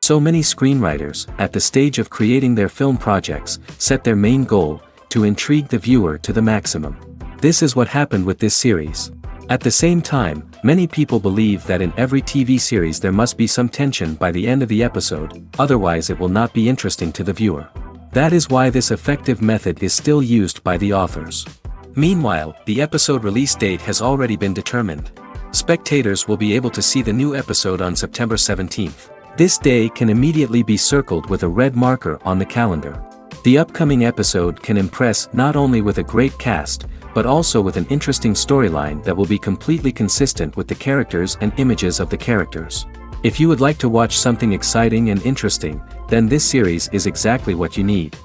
So many screenwriters, at the stage of creating their film projects, set their main goal, to intrigue the viewer to the maximum. This is what happened with this series. At the same time, many people believe that in every TV series there must be some tension by the end of the episode, otherwise it will not be interesting to the viewer. That is why this effective method is still used by the authors. Meanwhile, the episode release date has already been determined. Spectators will be able to see the new episode on September 17th. This day can immediately be circled with a red marker on the calendar. The upcoming episode can impress not only with a great cast, but also with an interesting storyline that will be completely consistent with the characters and images of the characters. If you would like to watch something exciting and interesting, then this series is exactly what you need.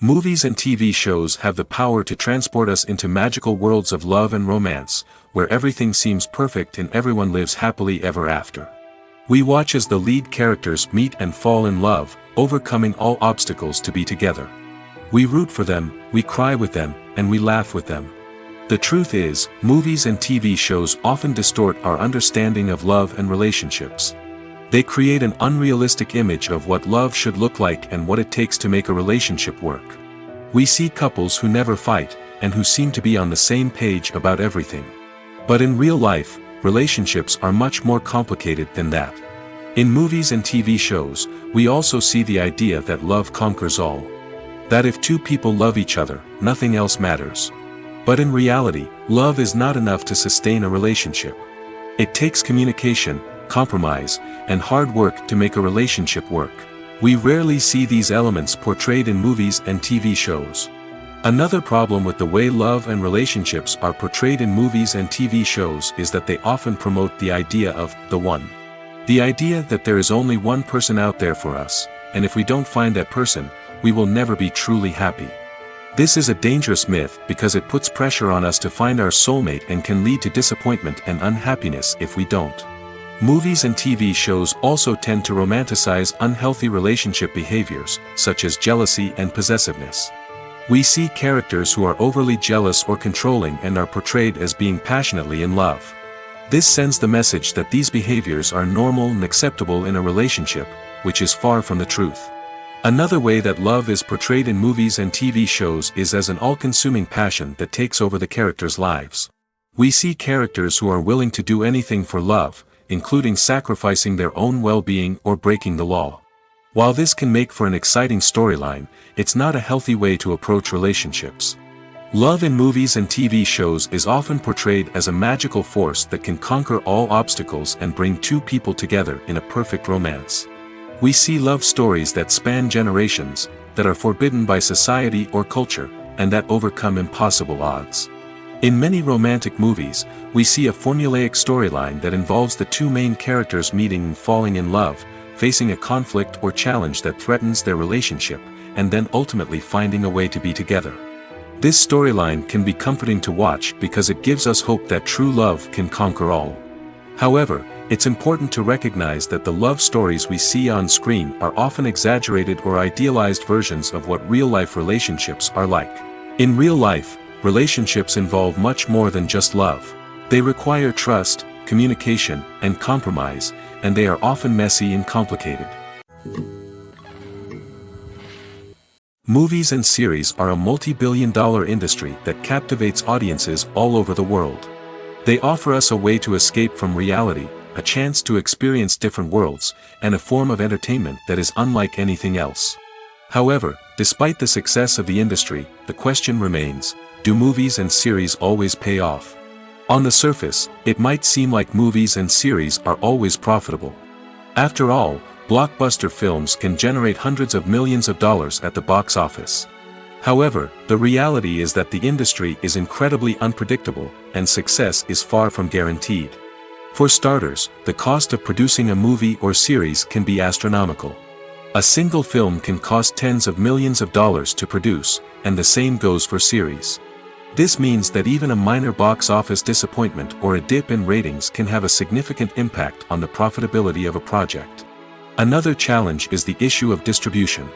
Movies and TV shows have the power to transport us into magical worlds of love and romance, where everything seems perfect and everyone lives happily ever after. We watch as the lead characters meet and fall in love, overcoming all obstacles to be together. We root for them, we cry with them, and we laugh with them. The truth is, movies and TV shows often distort our understanding of love and relationships. They create an unrealistic image of what love should look like and what it takes to make a relationship work. We see couples who never fight, and who seem to be on the same page about everything. But in real life, relationships are much more complicated than that. In movies and TV shows, we also see the idea that love conquers all. That if two people love each other, nothing else matters. But in reality, love is not enough to sustain a relationship. It takes communication, compromise, and hard work to make a relationship work. We rarely see these elements portrayed in movies and TV shows. Another problem with the way love and relationships are portrayed in movies and TV shows is that they often promote the idea of the one. The idea that there is only one person out there for us, and if we don't find that person, we will never be truly happy. This is a dangerous myth because it puts pressure on us to find our soulmate and can lead to disappointment and unhappiness if we don't. Movies and TV shows also tend to romanticize unhealthy relationship behaviors, such as jealousy and possessiveness. We see characters who are overly jealous or controlling and are portrayed as being passionately in love. This sends the message that these behaviors are normal and acceptable in a relationship, which is far from the truth. Another way that love is portrayed in movies and TV shows is as an all-consuming passion that takes over the characters' lives. We see characters who are willing to do anything for love, including sacrificing their own well-being or breaking the law. While this can make for an exciting storyline, it's not a healthy way to approach relationships. Love in movies and TV shows is often portrayed as a magical force that can conquer all obstacles and bring two people together in a perfect romance. We see love stories that span generations, that are forbidden by society or culture, and that overcome impossible odds. In many romantic movies, we see a formulaic storyline that involves the two main characters meeting and falling in love, facing a conflict or challenge that threatens their relationship, and then ultimately finding a way to be together. This storyline can be comforting to watch because it gives us hope that true love can conquer all. However, it's important to recognize that the love stories we see on screen are often exaggerated or idealized versions of what real-life relationships are like. In real life, relationships involve much more than just love. They require trust, communication, and compromise, and they are often messy and complicated. Movies and series are a multi-billion-dollar industry that captivates audiences all over the world. They offer us a way to escape from reality, a chance to experience different worlds, and a form of entertainment that is unlike anything else. However, despite the success of the industry, the question remains, do movies and series always pay off? On the surface, it might seem like movies and series are always profitable. After all, blockbuster films can generate hundreds of millions of dollars at the box office. However, the reality is that the industry is incredibly unpredictable, and success is far from guaranteed. For starters, the cost of producing a movie or series can be astronomical. A single film can cost tens of millions of dollars to produce, and the same goes for series. This means that even a minor box office disappointment or a dip in ratings can have a significant impact on the profitability of a project. Another challenge is the issue of distribution.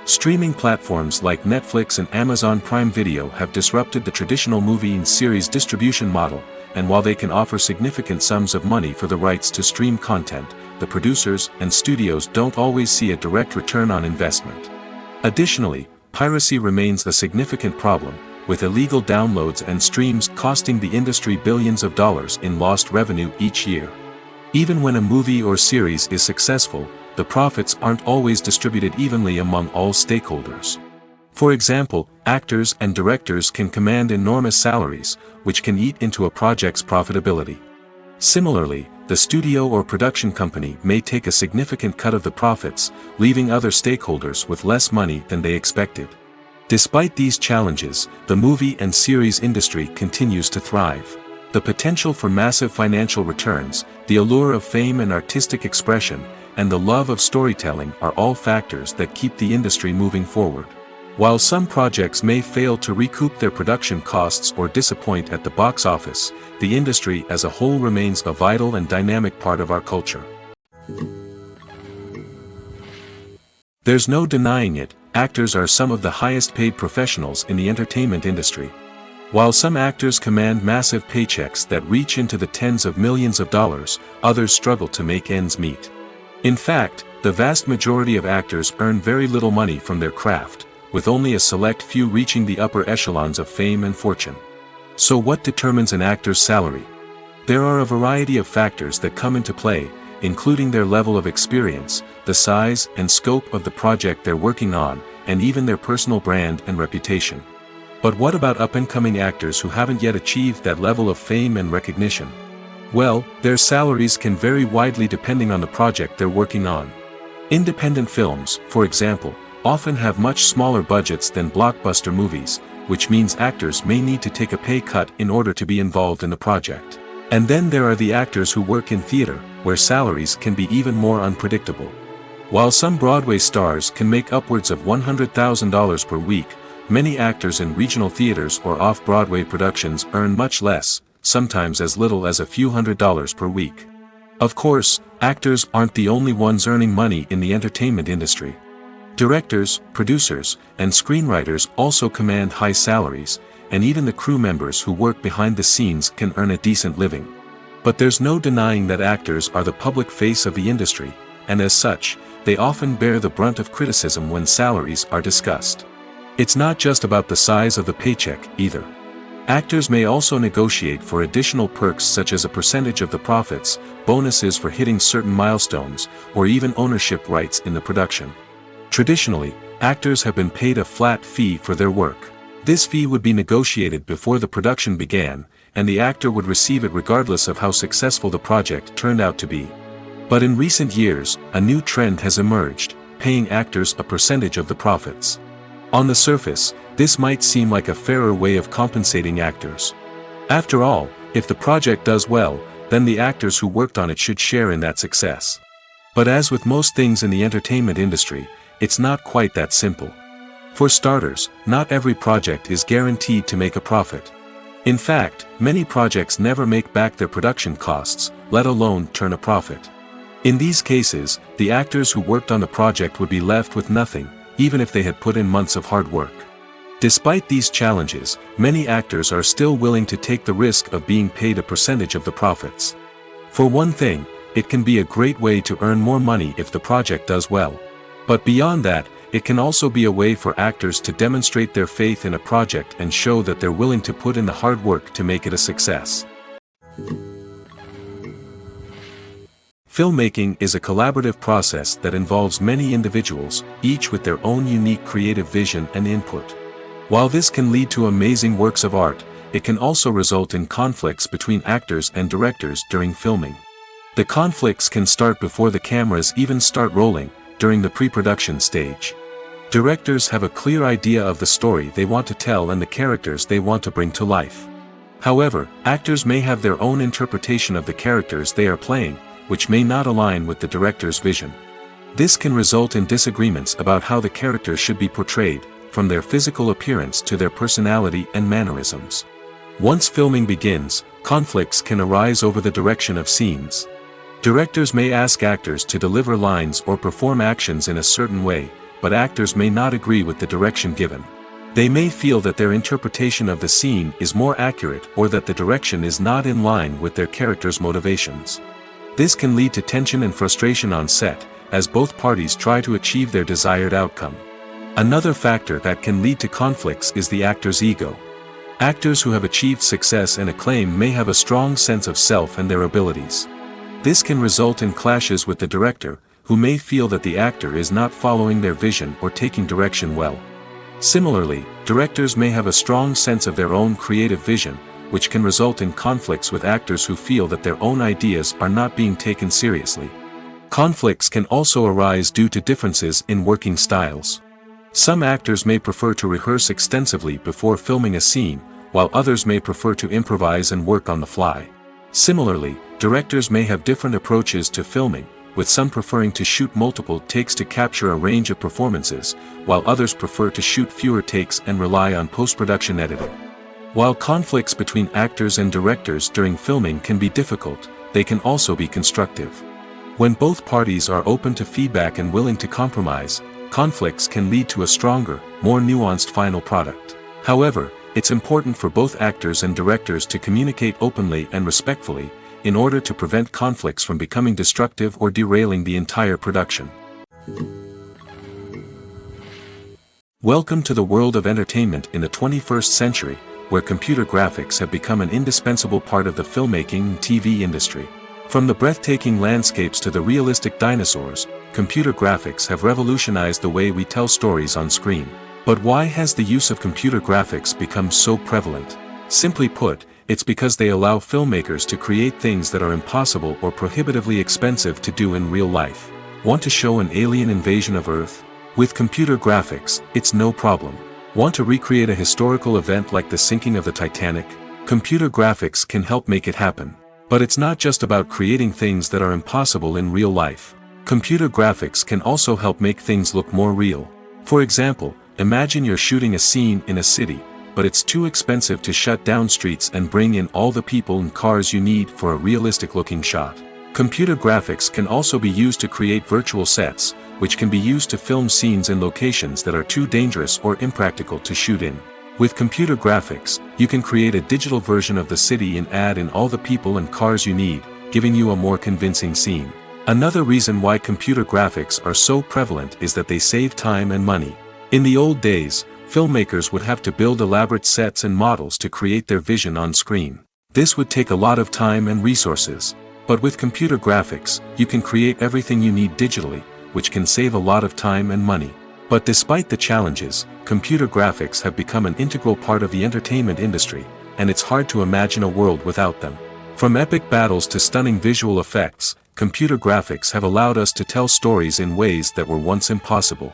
Streaming platforms like Netflix and Amazon Prime Video have disrupted the traditional movie and series distribution model, and while they can offer significant sums of money for the rights to stream content, the producers and studios don't always see a direct return on investment. Additionally, piracy remains a significant problem, with illegal downloads and streams costing the industry billions of dollars in lost revenue each year. Even when a movie or series is successful, the profits aren't always distributed evenly among all stakeholders. For example, actors and directors can command enormous salaries, which can eat into a project's profitability. Similarly, the studio or production company may take a significant cut of the profits, leaving other stakeholders with less money than they expected. Despite these challenges, the movie and series industry continues to thrive. The potential for massive financial returns, the allure of fame and artistic expression, and the love of storytelling are all factors that keep the industry moving forward. While some projects may fail to recoup their production costs or disappoint at the box office, the industry as a whole remains a vital and dynamic part of our culture. There's no denying it, actors are some of the highest paid professionals in the entertainment industry. While some actors command massive paychecks that reach into the tens of millions of dollars, others struggle to make ends meet. In fact, the vast majority of actors earn very little money from their craft, with only a select few reaching the upper echelons of fame and fortune. So what determines an actor's salary? There are a variety of factors that come into play, including their level of experience, the size and scope of the project they're working on, and even their personal brand and reputation. But what about up-and-coming actors who haven't yet achieved that level of fame and recognition? Well, their salaries can vary widely depending on the project they're working on. Independent films, for example, often have much smaller budgets than blockbuster movies, which means actors may need to take a pay cut in order to be involved in the project. And then there are the actors who work in theater, where salaries can be even more unpredictable. While some Broadway stars can make upwards of $100,000 per week, many actors in regional theaters or off-Broadway productions earn much less, sometimes as little as a few $100s per week. Of course, actors aren't the only ones earning money in the entertainment industry. Directors, producers, and screenwriters also command high salaries, and even the crew members who work behind the scenes can earn a decent living. But there's no denying that actors are the public face of the industry, and as such, they often bear the brunt of criticism when salaries are discussed. It's not just about the size of the paycheck, either. Actors may also negotiate for additional perks such as a percentage of the profits, bonuses for hitting certain milestones, or even ownership rights in the production. Traditionally, actors have been paid a flat fee for their work. This fee would be negotiated before the production began, and the actor would receive it regardless of how successful the project turned out to be. But in recent years, a new trend has emerged, paying actors a percentage of the profits. On the surface, this might seem like a fairer way of compensating actors. After all, if the project does well, then the actors who worked on it should share in that success. But as with most things in the entertainment industry, it's not quite that simple. For starters, not every project is guaranteed to make a profit. In fact, many projects never make back their production costs, let alone turn a profit. In these cases, the actors who worked on the project would be left with nothing, even if they had put in months of hard work. Despite these challenges, many actors are still willing to take the risk of being paid a percentage of the profits. For one thing, it can be a great way to earn more money if the project does well. But beyond that, it can also be a way for actors to demonstrate their faith in a project and show that they're willing to put in the hard work to make it a success. Filmmaking is a collaborative process that involves many individuals, each with their own unique creative vision and input. While this can lead to amazing works of art, it can also result in conflicts between actors and directors during filming. The conflicts can start before the cameras even start rolling, during the pre-production stage. Directors have a clear idea of the story they want to tell and the characters they want to bring to life. However, actors may have their own interpretation of the characters they are playing, which may not align with the director's vision. This can result in disagreements about how the characters should be portrayed, from their physical appearance to their personality and mannerisms. Once filming begins, conflicts can arise over the direction of scenes. Directors may ask actors to deliver lines or perform actions in a certain way, but actors may not agree with the direction given. They may feel that their interpretation of the scene is more accurate or that the direction is not in line with their character's motivations. This can lead to tension and frustration on set, as both parties try to achieve their desired outcome. Another factor that can lead to conflicts is the actor's ego. Actors who have achieved success and acclaim may have a strong sense of self and their abilities. This can result in clashes with the director, who may feel that the actor is not following their vision or taking direction well. Similarly, directors may have a strong sense of their own creative vision, which can result in conflicts with actors who feel that their own ideas are not being taken seriously. Conflicts can also arise due to differences in working styles. Some actors may prefer to rehearse extensively before filming a scene, while others may prefer to improvise and work on the fly. Similarly, directors may have different approaches to filming, with some preferring to shoot multiple takes to capture a range of performances, while others prefer to shoot fewer takes and rely on post-production editing. While conflicts between actors and directors during filming can be difficult, they can also be constructive. When both parties are open to feedback and willing to compromise, conflicts can lead to a stronger, more nuanced final product. However, it's important for both actors and directors to communicate openly and respectfully, in order to prevent conflicts from becoming destructive or derailing the entire production. Welcome to the world of entertainment in the 21st century, where computer graphics have become an indispensable part of the filmmaking and TV industry. From the breathtaking landscapes to the realistic dinosaurs, computer graphics have revolutionized the way we tell stories on screen. But why has the use of computer graphics become so prevalent? Simply put, it's because they allow filmmakers to create things that are impossible or prohibitively expensive to do in real life. Want to show an alien invasion of Earth? With computer graphics, it's no problem. Want to recreate a historical event like the sinking of the Titanic? Computer graphics can help make it happen. But it's not just about creating things that are impossible in real life. Computer graphics can also help make things look more real. For example, imagine you're shooting a scene in a city, but it's too expensive to shut down streets and bring in all the people and cars you need for a realistic-looking shot. Computer graphics can also be used to create virtual sets, which can be used to film scenes in locations that are too dangerous or impractical to shoot in. With computer graphics, you can create a digital version of the city and add in all the people and cars you need, giving you a more convincing scene. Another reason why computer graphics are so prevalent is that they save time and money. In the old days, filmmakers would have to build elaborate sets and models to create their vision on screen. This would take a lot of time and resources. But with computer graphics, you can create everything you need digitally, which can save a lot of time and money. But despite the challenges, computer graphics have become an integral part of the entertainment industry, and it's hard to imagine a world without them. From epic battles to stunning visual effects, computer graphics have allowed us to tell stories in ways that were once impossible.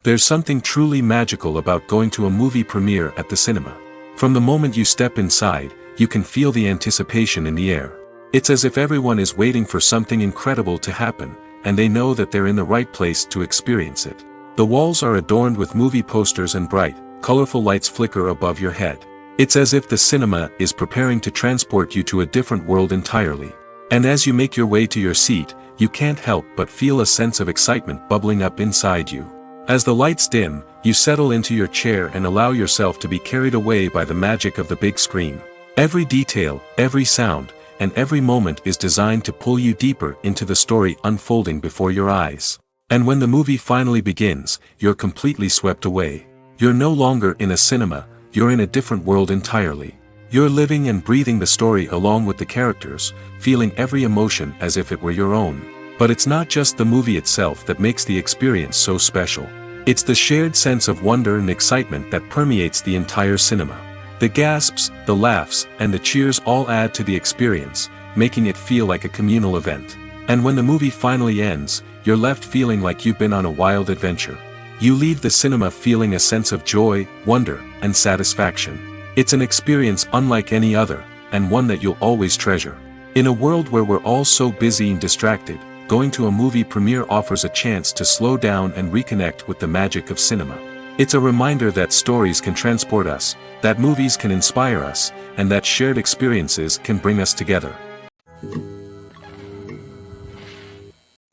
There's something truly magical about going to a movie premiere at the cinema. From the moment you step inside, you can feel the anticipation in the air. It's as if everyone is waiting for something incredible to happen, and they know that they're in the right place to experience it. The walls are adorned with movie posters and bright, colorful lights flicker above your head. It's as if the cinema is preparing to transport you to a different world entirely. And as you make your way to your seat, you can't help but feel a sense of excitement bubbling up inside you. As the lights dim, you settle into your chair and allow yourself to be carried away by the magic of the big screen. Every detail, every sound, and every moment is designed to pull you deeper into the story unfolding before your eyes. And when the movie finally begins, you're completely swept away. You're no longer in a cinema, you're in a different world entirely. You're living and breathing the story along with the characters, feeling every emotion as if it were your own. But it's not just the movie itself that makes the experience so special. It's the shared sense of wonder and excitement that permeates the entire cinema. The gasps, the laughs, and the cheers all add to the experience, making it feel like a communal event. And when the movie finally ends, you're left feeling like you've been on a wild adventure. You leave the cinema feeling a sense of joy, wonder, and satisfaction. It's an experience unlike any other, and one that you'll always treasure. In a world where we're all so busy and distracted, going to a movie premiere offers a chance to slow down and reconnect with the magic of cinema. It's a reminder that stories can transport us, that movies can inspire us, and that shared experiences can bring us together.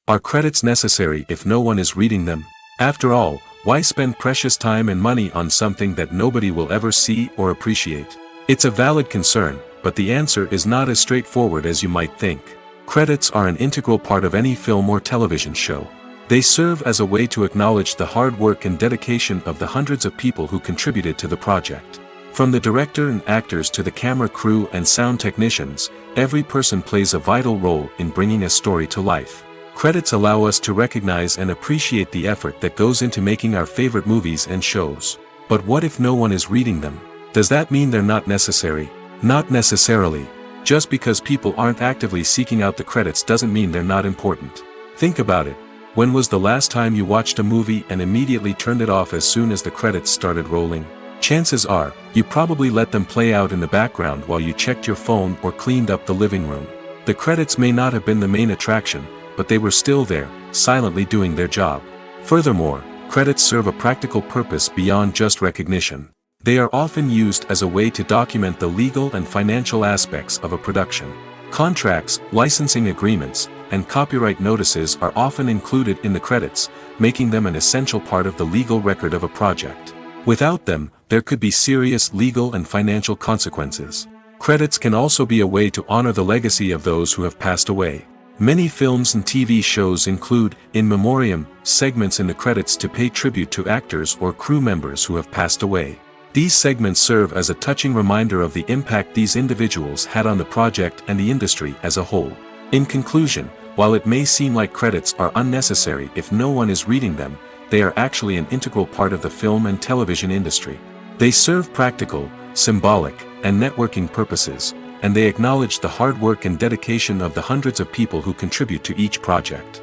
Are credits necessary if no one is reading them? After all, why spend precious time and money on something that nobody will ever see or appreciate? It's a valid concern, but the answer is not as straightforward as you might think. Credits are an integral part of any film or television show. They serve as a way to acknowledge the hard work and dedication of the hundreds of people who contributed to the project. From the director and actors to the camera crew and sound technicians, every person plays a vital role in bringing a story to life. Credits allow us to recognize and appreciate the effort that goes into making our favorite movies and shows. But what if no one is reading them? Does that mean they're not necessary? Not necessarily. Just because people aren't actively seeking out the credits doesn't mean they're not important. Think about it. When was the last time you watched a movie and immediately turned it off as soon as the credits started rolling? Chances are, you probably let them play out in the background while you checked your phone or cleaned up the living room. The credits may not have been the main attraction, but they were still there, silently doing their job. Furthermore, credits serve a practical purpose beyond just recognition. They are often used as a way to document the legal and financial aspects of a production. Contracts, licensing agreements, and copyright notices are often included in the credits, making them an essential part of the legal record of a project. Without them, there could be serious legal and financial consequences. Credits can also be a way to honor the legacy of those who have passed away. Many films and TV shows include, in memoriam, segments in the credits to pay tribute to actors or crew members who have passed away. These segments serve as a touching reminder of the impact these individuals had on the project and the industry as a whole. In conclusion, while it may seem like credits are unnecessary if no one is reading them, they are actually an integral part of the film and television industry. They serve practical, symbolic, and networking purposes, and they acknowledge the hard work and dedication of the hundreds of people who contribute to each project.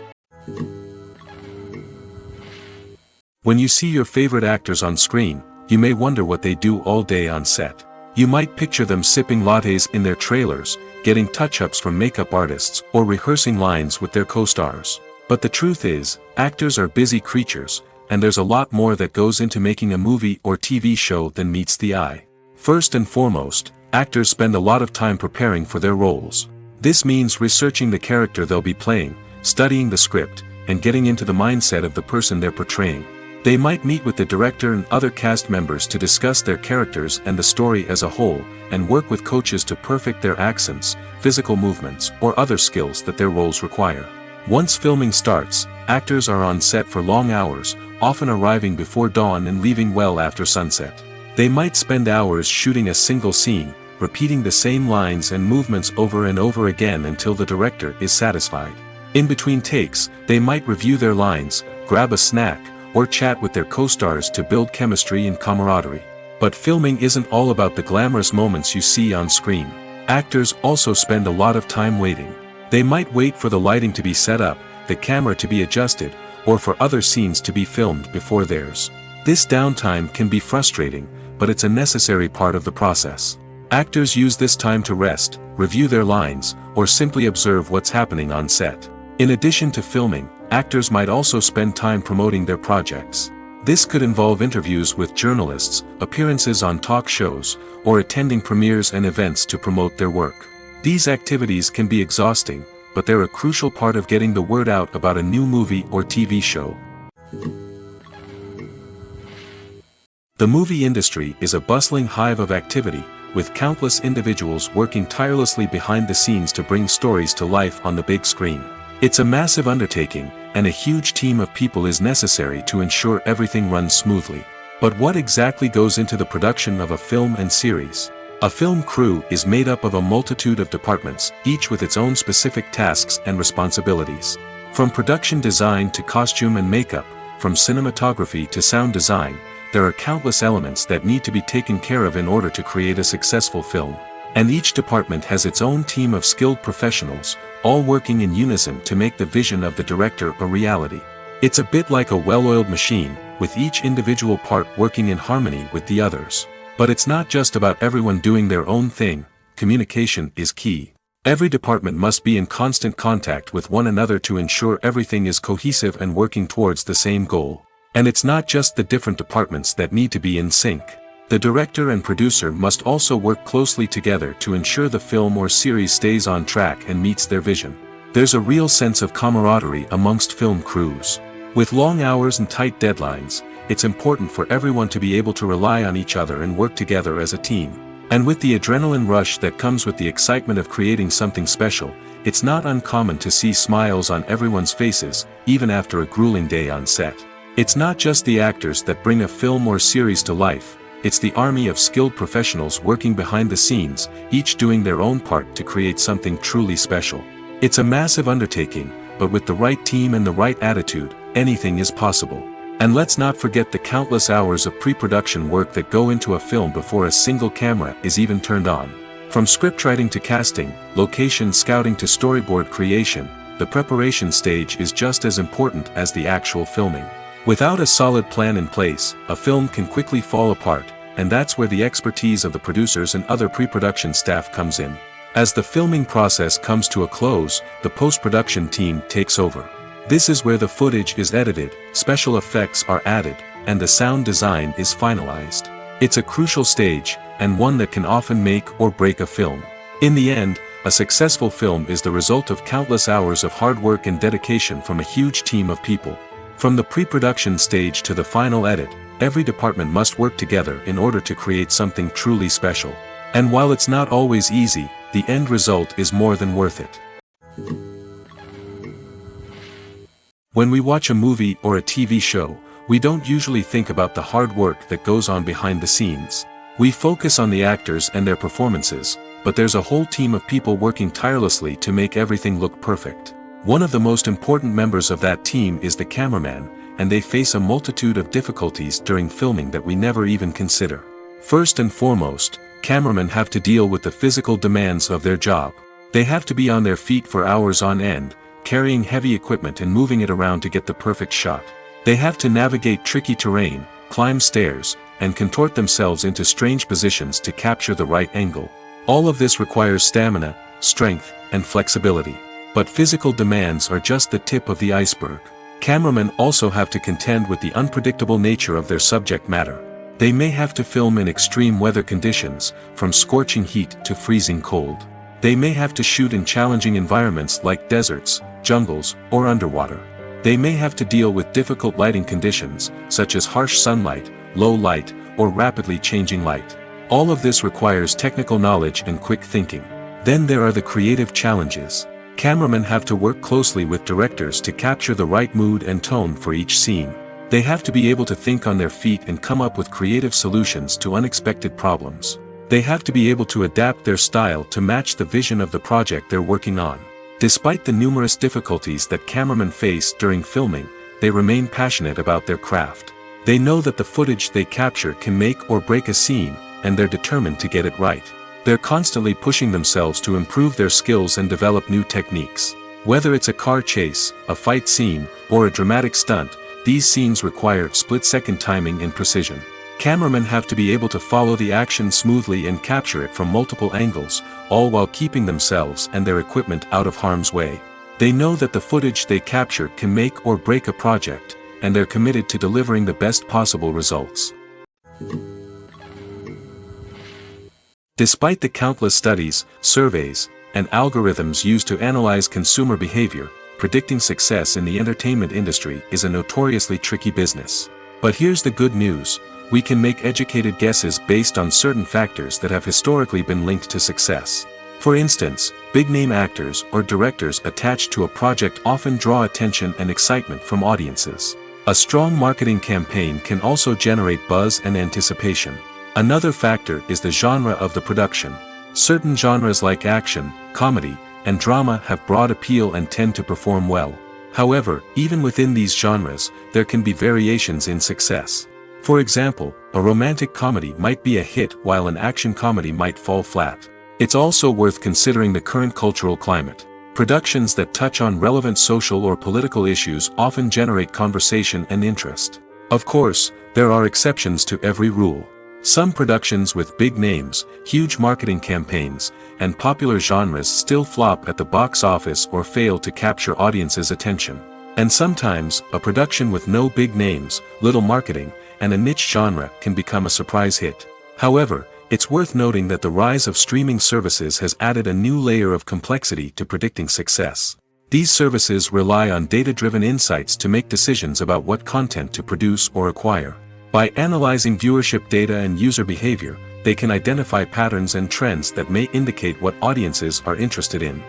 When you see your favorite actors on screen, you may wonder what they do all day on set. You might picture them sipping lattes in their trailers, getting touch-ups from makeup artists, or rehearsing lines with their co-stars. But the truth is, actors are busy creatures, and there's a lot more that goes into making a movie or TV show than meets the eye. First and foremost, actors spend a lot of time preparing for their roles. This means researching the character they'll be playing, studying the script, and getting into the mindset of the person they're portraying. They might meet with the director and other cast members to discuss their characters and the story as a whole, and work with coaches to perfect their accents, physical movements, or other skills that their roles require. Once filming starts, actors are on set for long hours, often arriving before dawn and leaving well after sunset. They might spend hours shooting a single scene, repeating the same lines and movements over and over again until the director is satisfied. In between takes, they might review their lines, grab a snack, or chat with their co-stars to build chemistry and camaraderie. But filming isn't all about the glamorous moments you see on screen. Actors also spend a lot of time waiting. They might wait for the lighting to be set up, the camera to be adjusted, or for other scenes to be filmed before theirs. This downtime can be frustrating, but it's a necessary part of the process. Actors use this time to rest, review their lines, or simply observe what's happening on set. In addition to filming, actors might also spend time promoting their projects. This could involve interviews with journalists, appearances on talk shows, or attending premieres and events to promote their work. These activities can be exhausting, but they're a crucial part of getting the word out about a new movie or TV show. The movie industry is a bustling hive of activity, with countless individuals working tirelessly behind the scenes to bring stories to life on the big screen. It's a massive undertaking, and a huge team of people is necessary to ensure everything runs smoothly. But what exactly goes into the production of a film and series? A film crew is made up of a multitude of departments, each with its own specific tasks and responsibilities. From production design to costume and makeup, from cinematography to sound design, there are countless elements that need to be taken care of in order to create a successful film. And each department has its own team of skilled professionals, all working in unison to make the vision of the director a reality. It's a bit like a well-oiled machine, with each individual part working in harmony with the others. But it's not just about everyone doing their own thing. Communication is key. Every department must be in constant contact with one another to ensure everything is cohesive and working towards the same goal. And it's not just the different departments that need to be in sync. The director and producer must also work closely together to ensure the film or series stays on track and meets their vision. There's a real sense of camaraderie amongst film crews. With long hours and tight deadlines, it's important for everyone to be able to rely on each other and work together as a team. And with the adrenaline rush that comes with the excitement of creating something special, it's not uncommon to see smiles on everyone's faces, even after a grueling day on set. It's not just the actors that bring a film or series to life, it's the army of skilled professionals working behind the scenes, each doing their own part to create something truly special. It's a massive undertaking, but with the right team and the right attitude, anything is possible. And let's not forget the countless hours of pre-production work that go into a film before a single camera is even turned on. From scriptwriting to casting, location scouting to storyboard creation, the preparation stage is just as important as the actual filming. Without a solid plan in place, a film can quickly fall apart, and that's where the expertise of the producers and other pre-production staff comes in. As the filming process comes to a close, the post-production team takes over. This is where the footage is edited, special effects are added, and the sound design is finalized. It's a crucial stage, and one that can often make or break a film. In the end, a successful film is the result of countless hours of hard work and dedication from a huge team of people. From the pre-production stage to the final edit, every department must work together in order to create something truly special. And while it's not always easy, the end result is more than worth it. When we watch a movie or a TV show, we don't usually think about the hard work that goes on behind the scenes. We focus on the actors and their performances, but there's a whole team of people working tirelessly to make everything look perfect. One of the most important members of that team is the cameraman, and they face a multitude of difficulties during filming that we never even consider. First and foremost, cameramen have to deal with the physical demands of their job. They have to be on their feet for hours on end, carrying heavy equipment and moving it around to get the perfect shot. They have to navigate tricky terrain, climb stairs, and contort themselves into strange positions to capture the right angle. All of this requires stamina, strength, and flexibility. But physical demands are just the tip of the iceberg. Cameramen also have to contend with the unpredictable nature of their subject matter. They may have to film in extreme weather conditions, from scorching heat to freezing cold. They may have to shoot in challenging environments like deserts, jungles, or underwater. They may have to deal with difficult lighting conditions, such as harsh sunlight, low light, or rapidly changing light. All of this requires technical knowledge and quick thinking. Then there are the creative challenges. Cameramen have to work closely with directors to capture the right mood and tone for each scene. They have to be able to think on their feet and come up with creative solutions to unexpected problems. They have to be able to adapt their style to match the vision of the project they're working on. Despite the numerous difficulties that cameramen face during filming, they remain passionate about their craft. They know that the footage they capture can make or break a scene, and they're determined to get it right. They're constantly pushing themselves to improve their skills and develop new techniques. Whether it's a car chase, a fight scene, or a dramatic stunt, these scenes require split-second timing and precision. Cameramen have to be able to follow the action smoothly and capture it from multiple angles, all while keeping themselves and their equipment out of harm's way. They know that the footage they capture can make or break a project, and they're committed to delivering the best possible results. Despite the countless studies, surveys, and algorithms used to analyze consumer behavior, predicting success in the entertainment industry is a notoriously tricky business. But here's the good news. We can make educated guesses based on certain factors that have historically been linked to success. For instance, big-name actors or directors attached to a project often draw attention and excitement from audiences. A strong marketing campaign can also generate buzz and anticipation. Another factor is the genre of the production. Certain genres like action, comedy, and drama have broad appeal and tend to perform well. However, even within these genres, there can be variations in success. For example, a romantic comedy might be a hit while an action comedy might fall flat. It's also worth considering the current cultural climate. Productions that touch on relevant social or political issues often generate conversation and interest. Of course, there are exceptions to every rule. Some productions with big names, huge marketing campaigns, and popular genres still flop at the box office or fail to capture audiences' attention. And sometimes, a production with no big names, little marketing, and a niche genre can become a surprise hit. However, it's worth noting that the rise of streaming services has added a new layer of complexity to predicting success. These services rely on data-driven insights to make decisions about what content to produce or acquire. By analyzing viewership data and user behavior, they can identify patterns and trends that may indicate what audiences are interested in.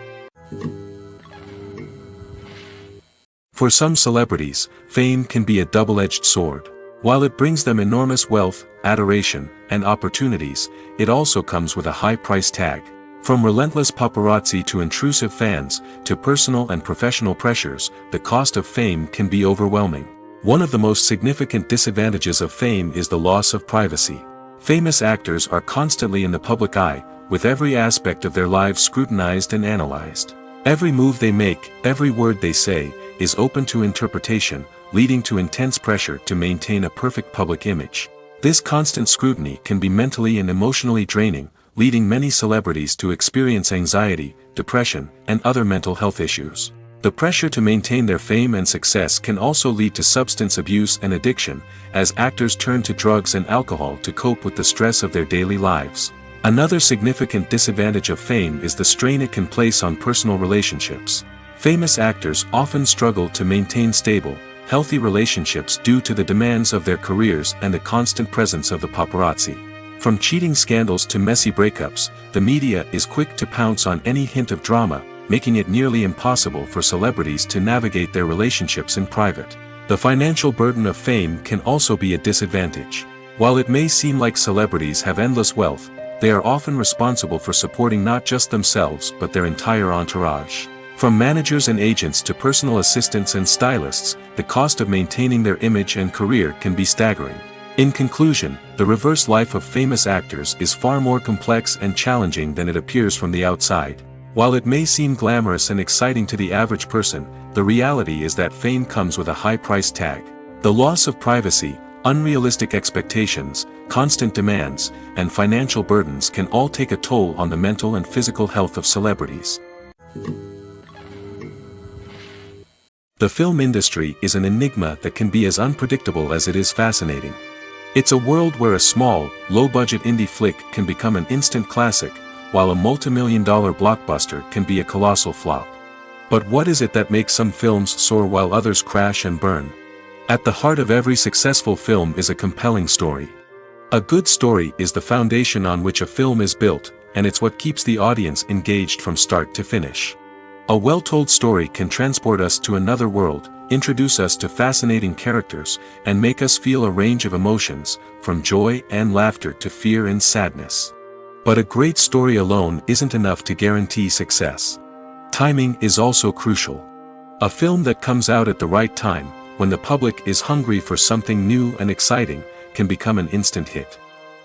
For some celebrities, fame can be a double-edged sword. While it brings them enormous wealth, adoration, and opportunities, it also comes with a high price tag. From relentless paparazzi to intrusive fans, to personal and professional pressures, the cost of fame can be overwhelming. One of the most significant disadvantages of fame is the loss of privacy. Famous actors are constantly in the public eye, with every aspect of their lives scrutinized and analyzed. Every move they make, every word they say, is open to interpretation, leading to intense pressure to maintain a perfect public image. This constant scrutiny can be mentally and emotionally draining, leading many celebrities to experience anxiety, depression, and other mental health issues. The pressure to maintain their fame and success can also lead to substance abuse and addiction, as actors turn to drugs and alcohol to cope with the stress of their daily lives. Another significant disadvantage of fame is the strain it can place on personal relationships. Famous actors often struggle to maintain stable, healthy relationships due to the demands of their careers and the constant presence of the paparazzi. From cheating scandals to messy breakups, the media is quick to pounce on any hint of drama, making it nearly impossible for celebrities to navigate their relationships in private. The financial burden of fame can also be a disadvantage. While it may seem like celebrities have endless wealth, they are often responsible for supporting not just themselves but their entire entourage. From managers and agents to personal assistants and stylists, the cost of maintaining their image and career can be staggering. In conclusion, the reverse life of famous actors is far more complex and challenging than it appears from the outside. While it may seem glamorous and exciting to the average person, the reality is that fame comes with a high price tag. The loss of privacy, unrealistic expectations, constant demands, and financial burdens can all take a toll on the mental and physical health of celebrities. The film industry is an enigma that can be as unpredictable as it is fascinating. It's a world where a small, low-budget indie flick can become an instant classic, while a multi-million-dollar blockbuster can be a colossal flop. But what is it that makes some films soar while others crash and burn? At the heart of every successful film is a compelling story. A good story is the foundation on which a film is built, and it's what keeps the audience engaged from start to finish. A well-told story can transport us to another world, introduce us to fascinating characters, and make us feel a range of emotions, from joy and laughter to fear and sadness. But a great story alone isn't enough to guarantee success. Timing is also crucial. A film that comes out at the right time, when the public is hungry for something new and exciting, can become an instant hit.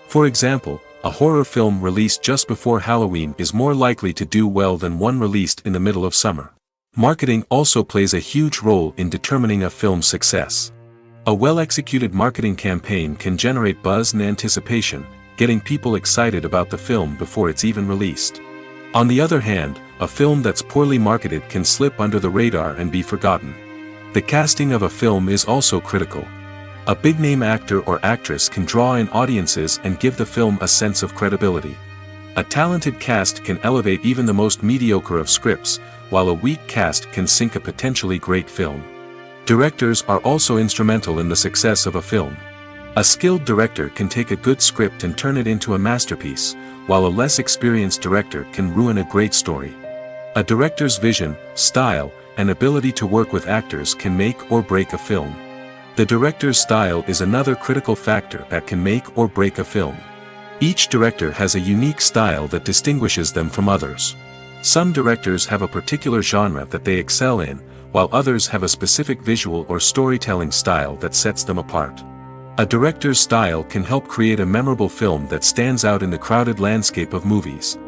For example, a horror film released just before Halloween is more likely to do well than one released in the middle of summer. Marketing also plays a huge role in determining a film's success. A well-executed marketing campaign can generate buzz and anticipation, getting people excited about the film before it's even released. On the other hand, a film that's poorly marketed can slip under the radar and be forgotten. The casting of a film is also critical. A big-name actor or actress can draw in audiences and give the film a sense of credibility. A talented cast can elevate even the most mediocre of scripts, while a weak cast can sink a potentially great film. Directors are also instrumental in the success of a film. A skilled director can take a good script and turn it into a masterpiece, while a less experienced director can ruin a great story. A director's vision, style, and ability to work with actors can make or break a film. The director's style is another critical factor that can make or break a film. Each director has a unique style that distinguishes them from others. Some directors have a particular genre that they excel in, while others have a specific visual or storytelling style that sets them apart. A director's style can help create a memorable film that stands out in the crowded landscape of movies.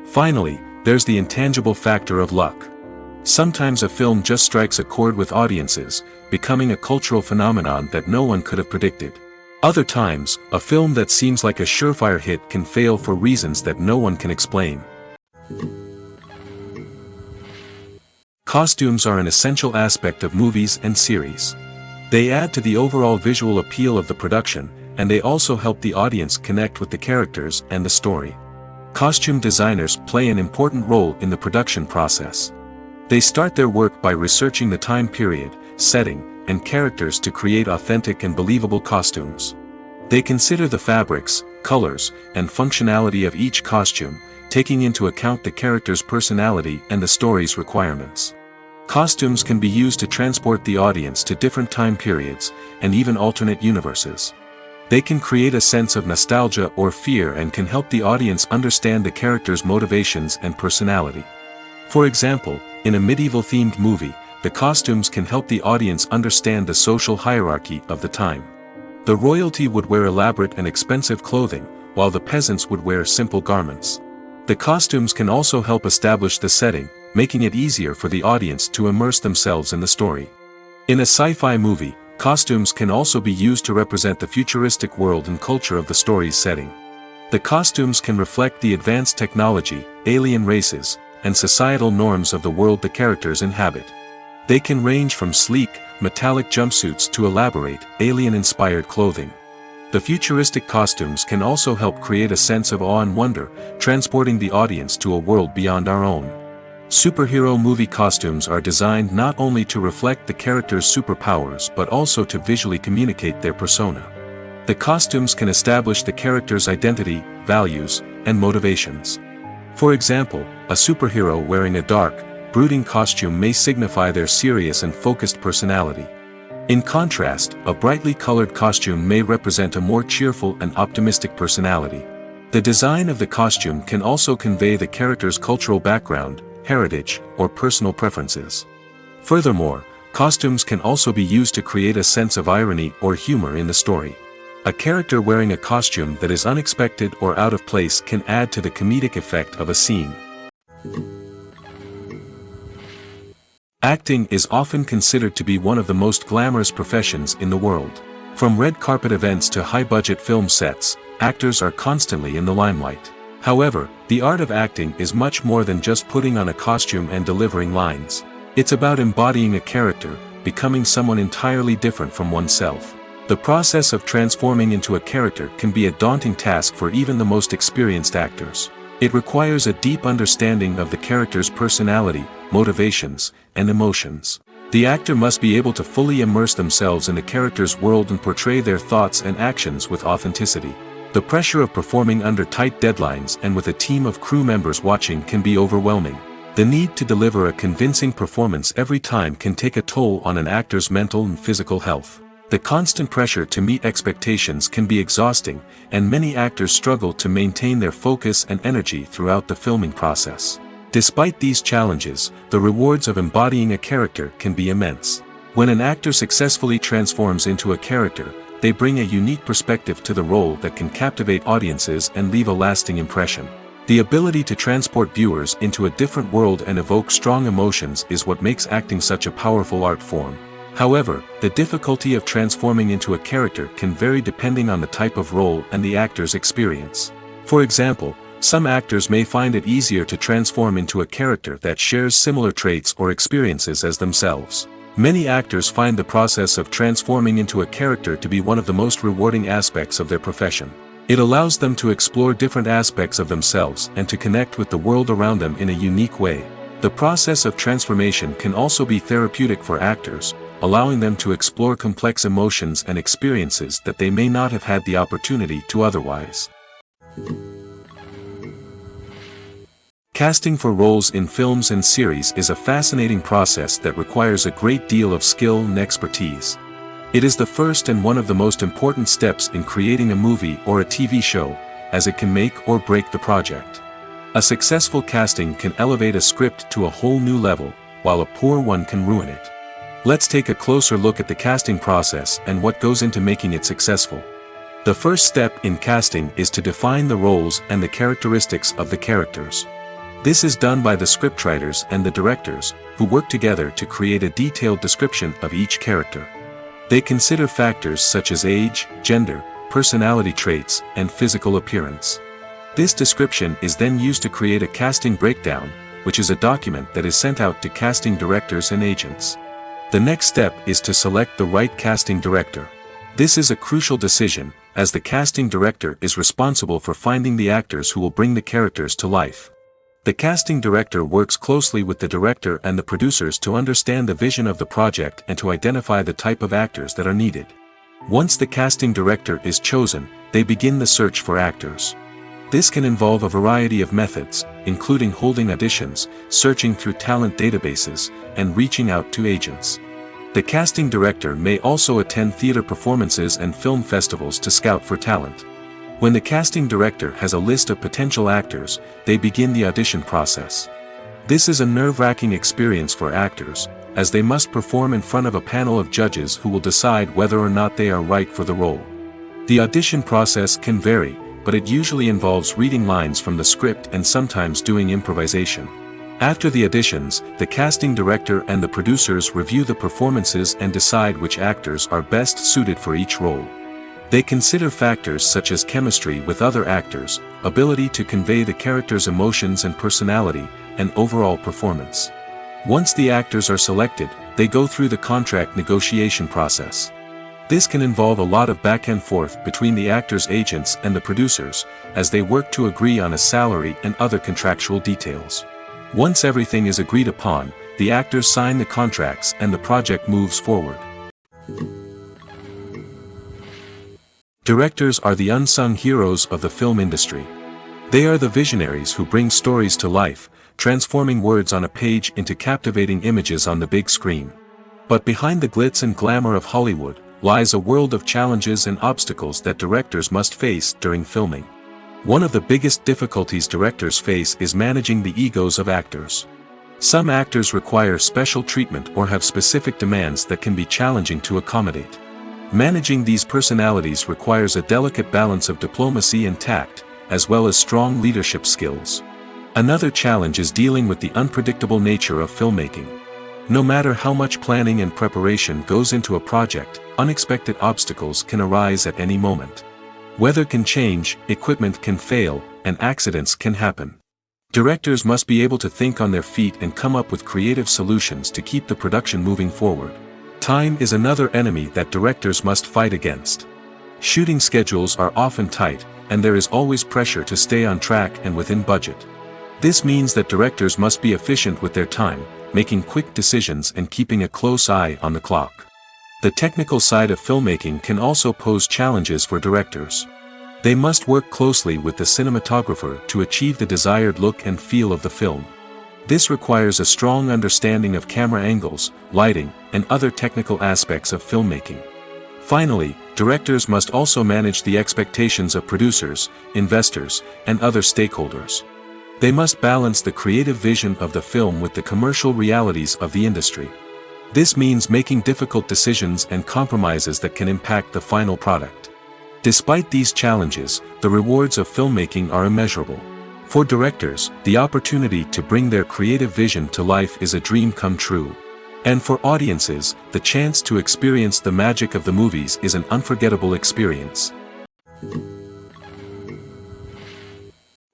Finally, there's the intangible factor of luck. Sometimes a film just strikes a chord with audiences, becoming a cultural phenomenon that no one could have predicted. Other times, a film that seems like a surefire hit can fail for reasons that no one can explain. Costumes are an essential aspect of movies and series. They add to the overall visual appeal of the production, and they also help the audience connect with the characters and the story. Costume designers play an important role in the production process. They start their work by researching the time period, setting, and characters to create authentic and believable costumes. They consider the fabrics, colors, and functionality of each costume, taking into account the character's personality and the story's requirements. Costumes can be used to transport the audience to different time periods, and even alternate universes. They can create a sense of nostalgia or fear and can help the audience understand the character's motivations and personality. For example, in a medieval-themed movie, the costumes can help the audience understand the social hierarchy of the time. The royalty would wear elaborate and expensive clothing, while the peasants would wear simple garments. The costumes can also help establish the setting, making it easier for the audience to immerse themselves in the story. In a sci-fi movie, costumes can also be used to represent the futuristic world and culture of the story's setting. The costumes can reflect the advanced technology, alien races, and societal norms of the world the characters inhabit. They can range from sleek, metallic jumpsuits to elaborate, alien-inspired clothing. The futuristic costumes can also help create a sense of awe and wonder, transporting the audience to a world beyond our own. Superhero movie costumes are designed not only to reflect the character's superpowers but also to visually communicate their persona. The costumes can establish the character's identity, values, and motivations. For example, a superhero wearing a dark, brooding costume may signify their serious and focused personality. In contrast, a brightly colored costume may represent a more cheerful and optimistic personality. The design of the costume can also convey the character's cultural background, heritage, or personal preferences. Furthermore, costumes can also be used to create a sense of irony or humor in the story. A character wearing a costume that is unexpected or out of place can add to the comedic effect of a scene. Acting is often considered to be one of the most glamorous professions in the world. From red carpet events to high-budget film sets, actors are constantly in the limelight. However, the art of acting is much more than just putting on a costume and delivering lines. It's about embodying a character, becoming someone entirely different from oneself. The process of transforming into a character can be a daunting task for even the most experienced actors. It requires a deep understanding of the character's personality, motivations, and emotions. The actor must be able to fully immerse themselves in the character's world and portray their thoughts and actions with authenticity. The pressure of performing under tight deadlines and with a team of crew members watching can be overwhelming. The need to deliver a convincing performance every time can take a toll on an actor's mental and physical health. The constant pressure to meet expectations can be exhausting, and many actors struggle to maintain their focus and energy throughout the filming process. Despite these challenges, the rewards of embodying a character can be immense. When an actor successfully transforms into a character, they bring a unique perspective to the role that can captivate audiences and leave a lasting impression. The ability to transport viewers into a different world and evoke strong emotions is what makes acting such a powerful art form. However, the difficulty of transforming into a character can vary depending on the type of role and the actor's experience. For example, some actors may find it easier to transform into a character that shares similar traits or experiences as themselves. Many actors find the process of transforming into a character to be one of the most rewarding aspects of their profession. It allows them to explore different aspects of themselves and to connect with the world around them in a unique way. The process of transformation can also be therapeutic for actors, allowing them to explore complex emotions and experiences that they may not have had the opportunity to otherwise. Casting for roles in films and series is a fascinating process that requires a great deal of skill and expertise. It is the first and one of the most important steps in creating a movie or a TV show, as it can make or break the project. A successful casting can elevate a script to a whole new level, while a poor one can ruin it. Let's take a closer look at the casting process and what goes into making it successful. The first step in casting is to define the roles and the characteristics of the characters. This is done by the scriptwriters and the directors, who work together to create a detailed description of each character. They consider factors such as age, gender, personality traits, and physical appearance. This description is then used to create a casting breakdown, which is a document that is sent out to casting directors and agents. The next step is to select the right casting director. This is a crucial decision, as the casting director is responsible for finding the actors who will bring the characters to life. The casting director works closely with the director and the producers to understand the vision of the project and to identify the type of actors that are needed. Once the casting director is chosen, they begin the search for actors. This can involve a variety of methods, including holding auditions, searching through talent databases, and reaching out to agents. The casting director may also attend theater performances and film festivals to scout for talent. When the casting director has a list of potential actors, they begin the audition process. This is a nerve-wracking experience for actors, as they must perform in front of a panel of judges who will decide whether or not they are right for the role. The audition process can vary, but it usually involves reading lines from the script and sometimes doing improvisation. After the auditions, the casting director and the producers review the performances and decide which actors are best suited for each role. They consider factors such as chemistry with other actors, ability to convey the character's emotions and personality, and overall performance. Once the actors are selected, they go through the contract negotiation process. This can involve a lot of back and forth between the actors' agents and the producers, as they work to agree on a salary and other contractual details. Once everything is agreed upon, the actors sign the contracts and the project moves forward. Directors are the unsung heroes of the film industry. They are the visionaries who bring stories to life, transforming words on a page into captivating images on the big screen. But behind the glitz and glamour of Hollywood, lies a world of challenges and obstacles that directors must face during filming. One of the biggest difficulties directors face is managing the egos of actors. Some actors require special treatment or have specific demands that can be challenging to accommodate. Managing these personalities requires a delicate balance of diplomacy and tact, as well as strong leadership skills. Another challenge is dealing with the unpredictable nature of filmmaking. No matter how much planning and preparation goes into a project, unexpected obstacles can arise at any moment. Weather can change, equipment can fail, and accidents can happen. Directors must be able to think on their feet and come up with creative solutions to keep the production moving forward. Time is another enemy that directors must fight against. Shooting schedules are often tight, and there is always pressure to stay on track and within budget. This means that directors must be efficient with their time, making quick decisions and keeping a close eye on the clock. The technical side of filmmaking can also pose challenges for directors. They must work closely with the cinematographer to achieve the desired look and feel of the film. This requires a strong understanding of camera angles, lighting, and other technical aspects of filmmaking. Finally, directors must also manage the expectations of producers, investors, and other stakeholders. They must balance the creative vision of the film with the commercial realities of the industry. This means making difficult decisions and compromises that can impact the final product. Despite these challenges, the rewards of filmmaking are immeasurable. For directors, the opportunity to bring their creative vision to life is a dream come true. And for audiences, the chance to experience the magic of the movies is an unforgettable experience.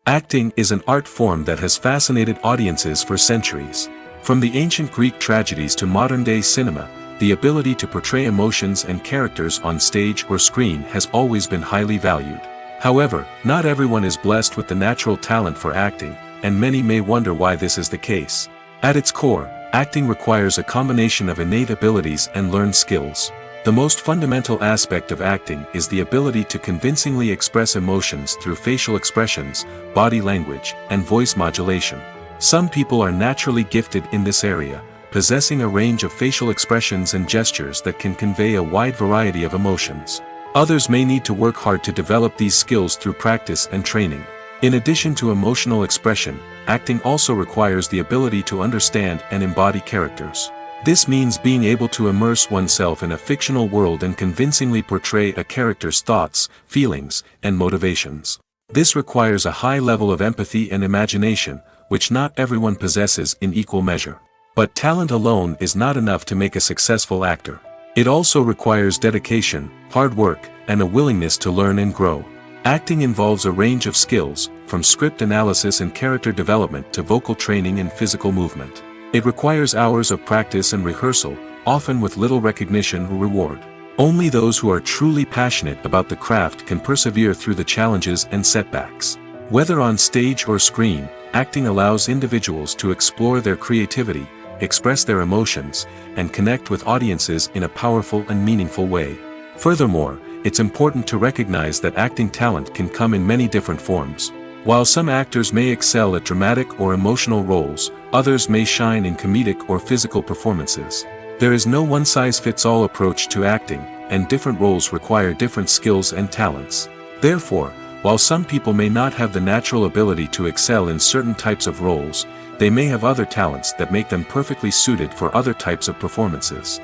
Acting is an art form that has fascinated audiences for centuries. From the ancient Greek tragedies to modern-day cinema, the ability to portray emotions and characters on stage or screen has always been highly valued. However, not everyone is blessed with the natural talent for acting, and many may wonder why this is the case. At its core, acting requires a combination of innate abilities and learned skills. The most fundamental aspect of acting is the ability to convincingly express emotions through facial expressions, body language, and voice modulation. Some people are naturally gifted in this area, possessing a range of facial expressions and gestures that can convey a wide variety of emotions. Others may need to work hard to develop these skills through practice and training. In addition to emotional expression, acting also requires the ability to understand and embody characters. This means being able to immerse oneself in a fictional world and convincingly portray a character's thoughts, feelings, and motivations. This requires a high level of empathy and imagination, which not everyone possesses in equal measure. But talent alone is not enough to make a successful actor. It also requires dedication, hard work, and a willingness to learn and grow. Acting involves a range of skills, from script analysis and character development to vocal training and physical movement. It requires hours of practice and rehearsal, often with little recognition or reward. Only those who are truly passionate about the craft can persevere through the challenges and setbacks. Whether on stage or screen, acting allows individuals to explore their creativity, express their emotions, and connect with audiences in a powerful and meaningful way. Furthermore, it's important to recognize that acting talent can come in many different forms. While some actors may excel at dramatic or emotional roles, others may shine in comedic or physical performances. There is no one-size-fits-all approach to acting, and different roles require different skills and talents. Therefore, while some people may not have the natural ability to excel in certain types of roles, they may have other talents that make them perfectly suited for other types of performances.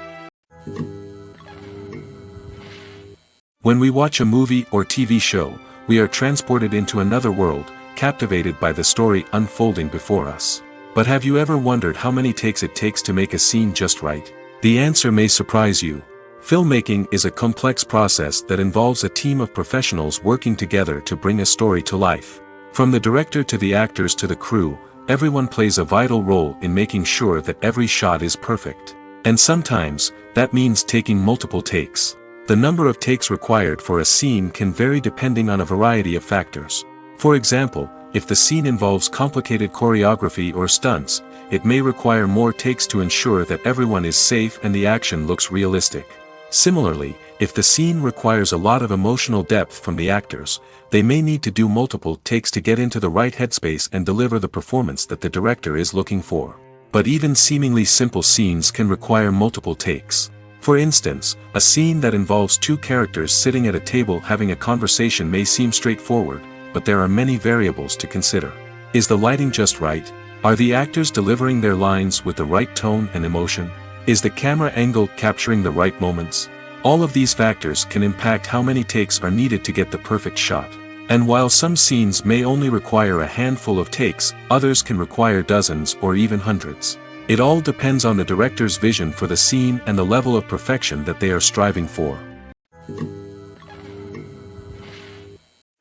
When we watch a movie or TV show, we are transported into another world, captivated by the story unfolding before us. But have you ever wondered how many takes it takes to make a scene just right? The answer may surprise you. Filmmaking is a complex process that involves a team of professionals working together to bring a story to life. From the director to the actors to the crew, everyone plays a vital role in making sure that every shot is perfect. And sometimes, that means taking multiple takes. The number of takes required for a scene can vary depending on a variety of factors. For example, if the scene involves complicated choreography or stunts, it may require more takes to ensure that everyone is safe and the action looks realistic. Similarly, if the scene requires a lot of emotional depth from the actors, they may need to do multiple takes to get into the right headspace and deliver the performance that the director is looking for. But even seemingly simple scenes can require multiple takes. For instance, a scene that involves two characters sitting at a table having a conversation may seem straightforward, but there are many variables to consider. Is the lighting just right? Are the actors delivering their lines with the right tone and emotion? Is the camera angle capturing the right moments? All of these factors can impact how many takes are needed to get the perfect shot. And while some scenes may only require a handful of takes, others can require dozens or even hundreds. It all depends on the director's vision for the scene and the level of perfection that they are striving for.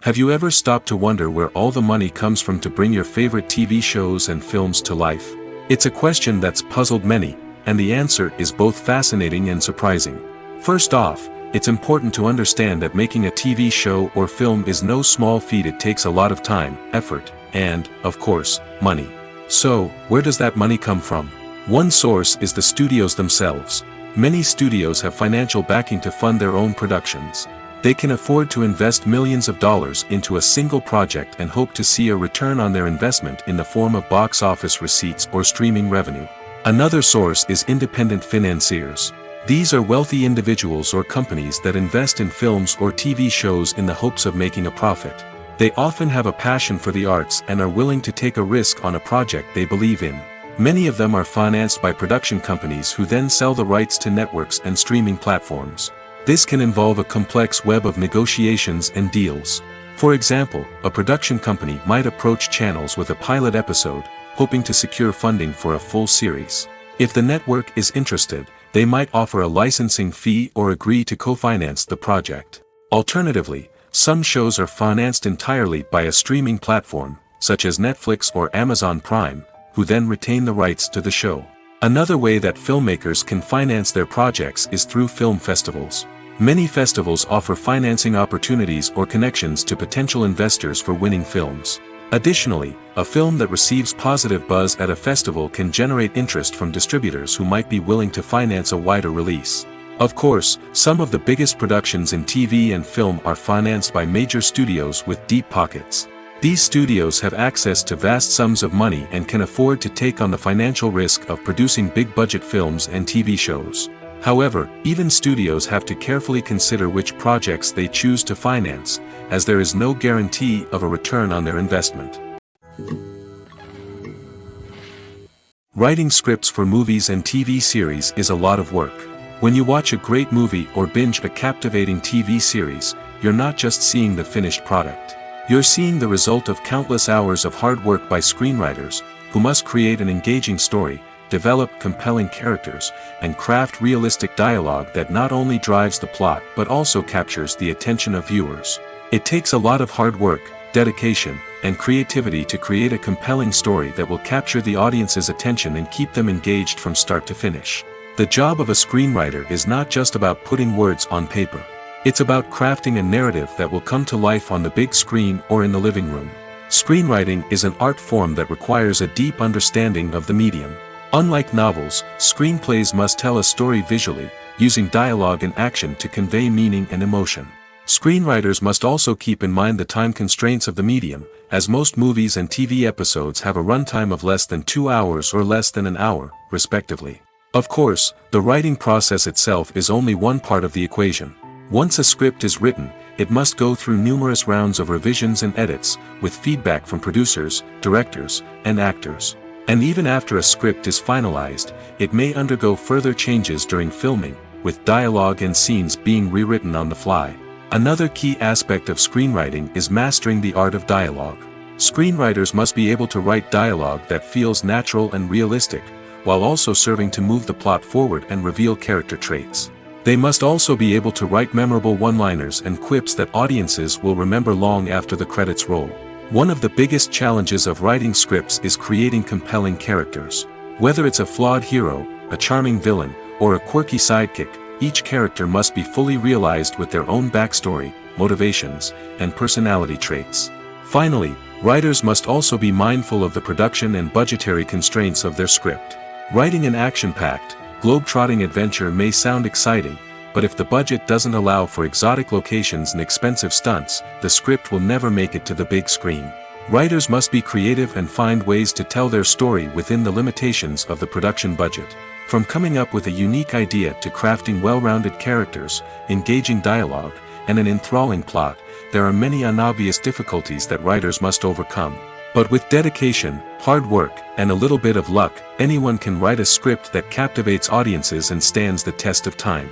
Have you ever stopped to wonder where all the money comes from to bring your favorite TV shows and films to life? It's a question that's puzzled many, and the answer is both fascinating and surprising. First off, it's important to understand that making a TV show or film is no small feat. It takes a lot of time, effort, and, of course, money. So, where does that money come from? One source is the studios themselves. Many studios have financial backing to fund their own productions. They can afford to invest millions of dollars into a single project and hope to see a return on their investment in the form of box office receipts or streaming revenue. Another source is independent financiers. These are wealthy individuals or companies that invest in films or TV shows in the hopes of making a profit. They often have a passion for the arts and are willing to take a risk on a project they believe in. Many of them are financed by production companies who then sell the rights to networks and streaming platforms. This can involve a complex web of negotiations and deals. For example, a production company might approach channels with a pilot episode, hoping to secure funding for a full series. If the network is interested, they might offer a licensing fee or agree to co-finance the project. Alternatively, some shows are financed entirely by a streaming platform, such as Netflix or Amazon Prime, who then retain the rights to the show. Another way that filmmakers can finance their projects is through film festivals. Many festivals offer financing opportunities or connections to potential investors for winning films. Additionally, a film that receives positive buzz at a festival can generate interest from distributors who might be willing to finance a wider release. Of course, some of the biggest productions in TV and film are financed by major studios with deep pockets. These studios have access to vast sums of money and can afford to take on the financial risk of producing big-budget films and TV shows. However, even studios have to carefully consider which projects they choose to finance, as there is no guarantee of a return on their investment. Writing scripts for movies and TV series is a lot of work. When you watch a great movie or binge a captivating TV series, you're not just seeing the finished product. You're seeing the result of countless hours of hard work by screenwriters, who must create an engaging story, develop compelling characters, and craft realistic dialogue that not only drives the plot but also captures the attention of viewers. It takes a lot of hard work, dedication, and creativity to create a compelling story that will capture the audience's attention and keep them engaged from start to finish. The job of a screenwriter is not just about putting words on paper. It's about crafting a narrative that will come to life on the big screen or in the living room. Screenwriting is an art form that requires a deep understanding of the medium. Unlike novels, screenplays must tell a story visually, using dialogue and action to convey meaning and emotion. Screenwriters must also keep in mind the time constraints of the medium, as most movies and TV episodes have a runtime of less than 2 hours or less than an hour, respectively. Of course, the writing process itself is only one part of the equation. Once a script is written, it must go through numerous rounds of revisions and edits, with feedback from producers, directors, and actors. And even after a script is finalized, it may undergo further changes during filming, with dialogue and scenes being rewritten on the fly. Another key aspect of screenwriting is mastering the art of dialogue. Screenwriters must be able to write dialogue that feels natural and realistic, while also serving to move the plot forward and reveal character traits. They must also be able to write memorable one-liners and quips that audiences will remember long after the credits roll. One of the biggest challenges of writing scripts is creating compelling characters. Whether it's a flawed hero, a charming villain, or a quirky sidekick, each character must be fully realized with their own backstory, motivations, and personality traits. Finally, writers must also be mindful of the production and budgetary constraints of their script. Writing an action-packed, globe-trotting adventure may sound exciting, but if the budget doesn't allow for exotic locations and expensive stunts, the script will never make it to the big screen. Writers must be creative and find ways to tell their story within the limitations of the production budget. From coming up with a unique idea to crafting well-rounded characters, engaging dialogue, and an enthralling plot, there are many unobvious difficulties that writers must overcome. But with dedication, hard work, and a little bit of luck, anyone can write a script that captivates audiences and stands the test of time.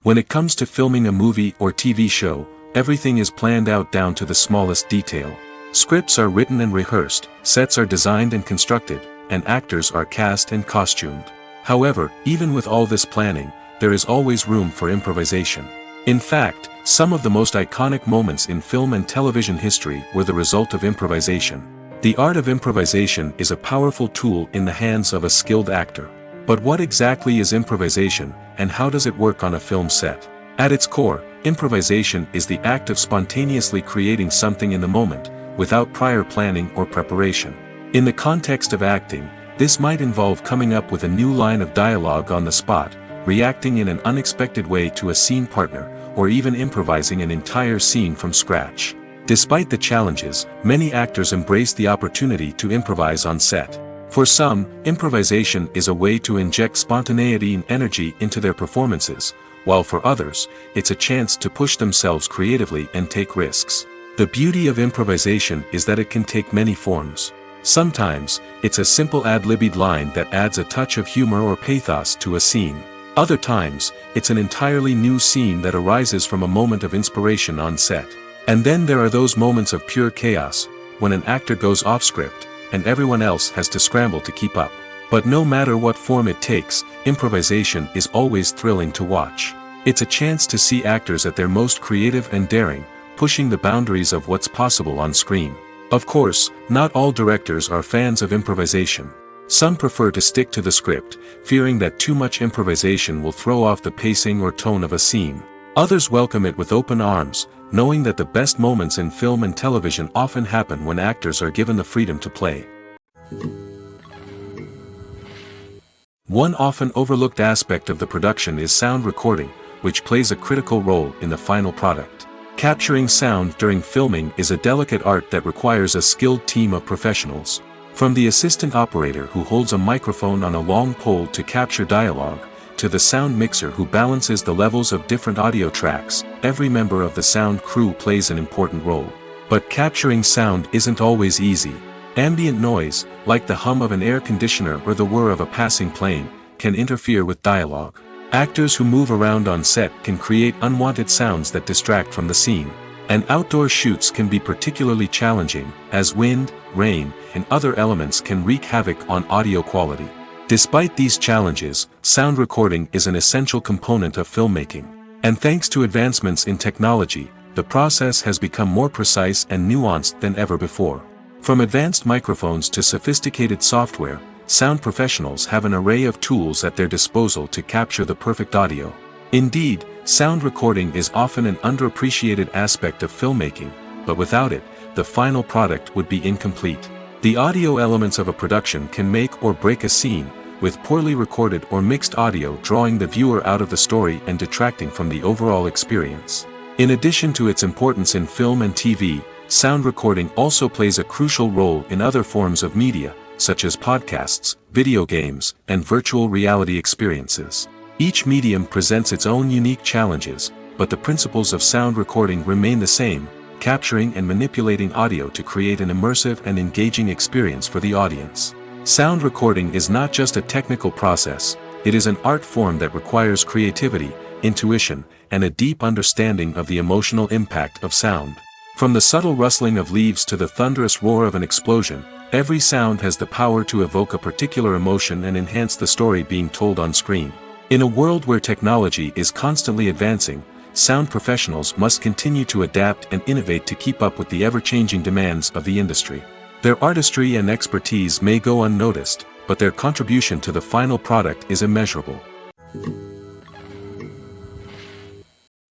When it comes to filming a movie or TV show, everything is planned out down to the smallest detail. Scripts are written and rehearsed, sets are designed and constructed, and actors are cast and costumed. However, even with all this planning, there is always room for improvisation. In fact, some of the most iconic moments in film and television history were the result of improvisation. The art of improvisation is a powerful tool in the hands of a skilled actor. But what exactly is improvisation, and how does it work on a film set? At its core, improvisation is the act of spontaneously creating something in the moment, without prior planning or preparation. In the context of acting, this might involve coming up with a new line of dialogue on the spot, reacting in an unexpected way to a scene partner, or even improvising an entire scene from scratch. Despite the challenges, many actors embrace the opportunity to improvise on set. For some, improvisation is a way to inject spontaneity and energy into their performances, while for others, it's a chance to push themselves creatively and take risks. The beauty of improvisation is that it can take many forms. Sometimes, it's a simple ad-libbed line that adds a touch of humor or pathos to a scene. Other times, it's an entirely new scene that arises from a moment of inspiration on set. And then there are those moments of pure chaos, when an actor goes off script, and everyone else has to scramble to keep up. But no matter what form it takes, improvisation is always thrilling to watch. It's a chance to see actors at their most creative and daring, pushing the boundaries of what's possible on screen. Of course, not all directors are fans of improvisation. Some prefer to stick to the script, fearing that too much improvisation will throw off the pacing or tone of a scene. Others welcome it with open arms, knowing that the best moments in film and television often happen when actors are given the freedom to play. One often overlooked aspect of the production is sound recording, which plays a critical role in the final product. Capturing sound during filming is a delicate art that requires a skilled team of professionals. From the assistant operator who holds a microphone on a long pole to capture dialogue, to the sound mixer who balances the levels of different audio tracks, every member of the sound crew plays an important role. But capturing sound isn't always easy. Ambient noise, like the hum of an air conditioner or the whir of a passing plane, can interfere with dialogue. Actors who move around on set can create unwanted sounds that distract from the scene. And outdoor shoots can be particularly challenging, as wind, rain, and other elements can wreak havoc on audio quality. Despite these challenges, sound recording is an essential component of filmmaking. And thanks to advancements in technology, the process has become more precise and nuanced than ever before. From advanced microphones to sophisticated software, sound professionals have an array of tools at their disposal to capture the perfect audio. Indeed, sound recording is often an underappreciated aspect of filmmaking, but without it, the final product would be incomplete. The audio elements of a production can make or break a scene, with poorly recorded or mixed audio drawing the viewer out of the story and detracting from the overall experience. In addition to its importance in film and TV, sound recording also plays a crucial role in other forms of media, such as podcasts, video games, and virtual reality experiences. Each medium presents its own unique challenges, but the principles of sound recording remain the same, capturing and manipulating audio to create an immersive and engaging experience for the audience. Sound recording is not just a technical process, it is an art form that requires creativity, intuition, and a deep understanding of the emotional impact of sound. From the subtle rustling of leaves to the thunderous roar of an explosion, every sound has the power to evoke a particular emotion and enhance the story being told on screen. In a world where technology is constantly advancing, sound professionals must continue to adapt and innovate to keep up with the ever-changing demands of the industry. Their artistry and expertise may go unnoticed, but their contribution to the final product is immeasurable.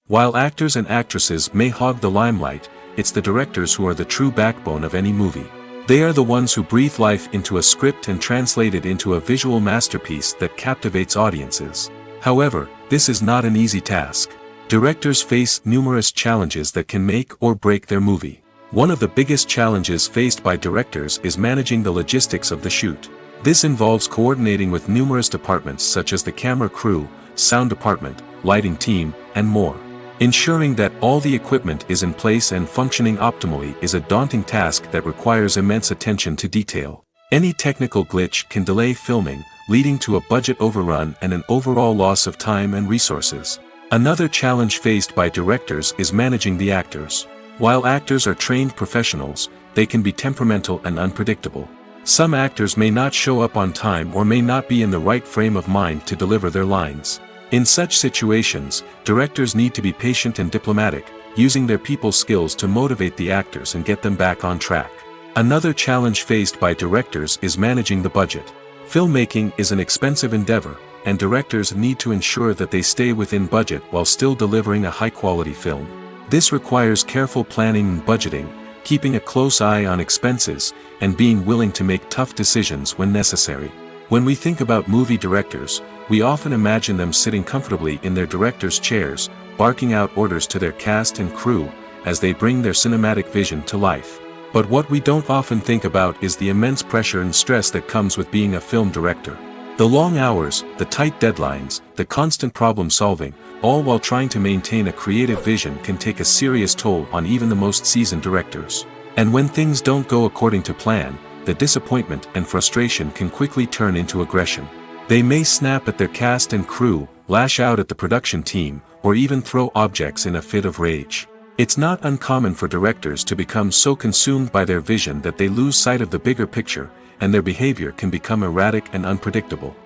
While actors and actresses may hog the limelight, it's the directors who are the true backbone of any movie. They are the ones who breathe life into a script and translate it into a visual masterpiece that captivates audiences. However, this is not an easy task. Directors face numerous challenges that can make or break their movie. One of the biggest challenges faced by directors is managing the logistics of the shoot. This involves coordinating with numerous departments such as the camera crew, sound department, lighting team, and more. Ensuring that all the equipment is in place and functioning optimally is a daunting task that requires immense attention to detail. Any technical glitch can delay filming, leading to a budget overrun and an overall loss of time and resources. Another challenge faced by directors is managing the actors. While actors are trained professionals, they can be temperamental and unpredictable. Some actors may not show up on time or may not be in the right frame of mind to deliver their lines. In such situations, directors need to be patient and diplomatic, using their people skills to motivate the actors and get them back on track. Another challenge faced by directors is managing the budget. Filmmaking is an expensive endeavor, and directors need to ensure that they stay within budget while still delivering a high-quality film. This requires careful planning and budgeting, keeping a close eye on expenses, and being willing to make tough decisions when necessary. When we think about movie directors, we often imagine them sitting comfortably in their director's chairs, barking out orders to their cast and crew, as they bring their cinematic vision to life. But what we don't often think about is the immense pressure and stress that comes with being a film director. The long hours, the tight deadlines, the constant problem solving, all while trying to maintain a creative vision can take a serious toll on even the most seasoned directors. And when things don't go according to plan, the disappointment and frustration can quickly turn into aggression. They may snap at their cast and crew, lash out at the production team, or even throw objects in a fit of rage. It's not uncommon for directors to become so consumed by their vision that they lose sight of the bigger picture, and their behavior can become erratic and unpredictable.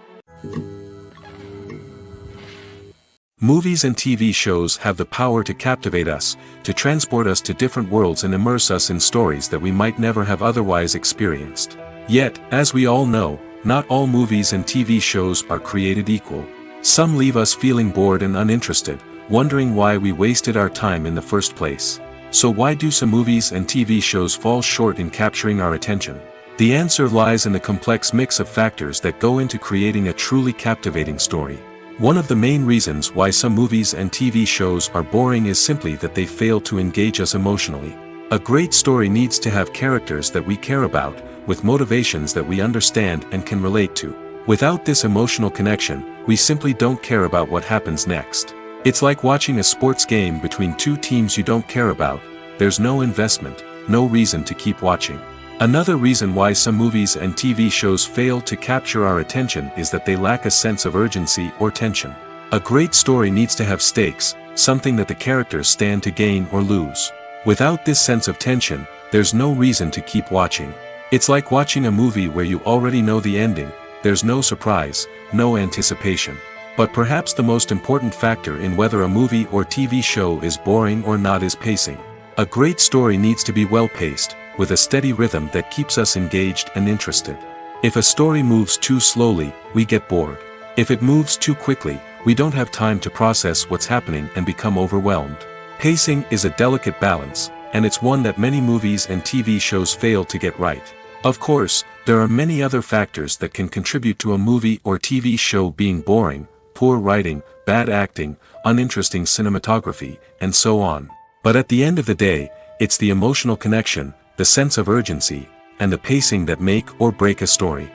Movies and TV shows have the power to captivate us, to transport us to different worlds and immerse us in stories that we might never have otherwise experienced. Yet, as we all know, not all movies and TV shows are created equal. Some leave us feeling bored and uninterested, wondering why we wasted our time in the first place. So why do some movies and TV shows fall short in capturing our attention? The answer lies in the complex mix of factors that go into creating a truly captivating story. One of the main reasons why some movies and TV shows are boring is simply that they fail to engage us emotionally. A great story needs to have characters that we care about, with motivations that we understand and can relate to. Without this emotional connection, we simply don't care about what happens next. It's like watching a sports game between two teams you don't care about. There's no investment, no reason to keep watching. Another reason why some movies and TV shows fail to capture our attention is that they lack a sense of urgency or tension. A great story needs to have stakes, something that the characters stand to gain or lose. Without this sense of tension, there's no reason to keep watching. It's like watching a movie where you already know the ending, there's no surprise, no anticipation. But perhaps the most important factor in whether a movie or TV show is boring or not is pacing. A great story needs to be well-paced, with a steady rhythm that keeps us engaged and interested. If a story moves too slowly, we get bored. If it moves too quickly, we don't have time to process what's happening and become overwhelmed. Pacing is a delicate balance, and it's one that many movies and TV shows fail to get right. Of course, there are many other factors that can contribute to a movie or TV show being boring: poor writing, bad acting, uninteresting cinematography, and so on. But at the end of the day, it's the emotional connection, the sense of urgency, and the pacing that make or break a story.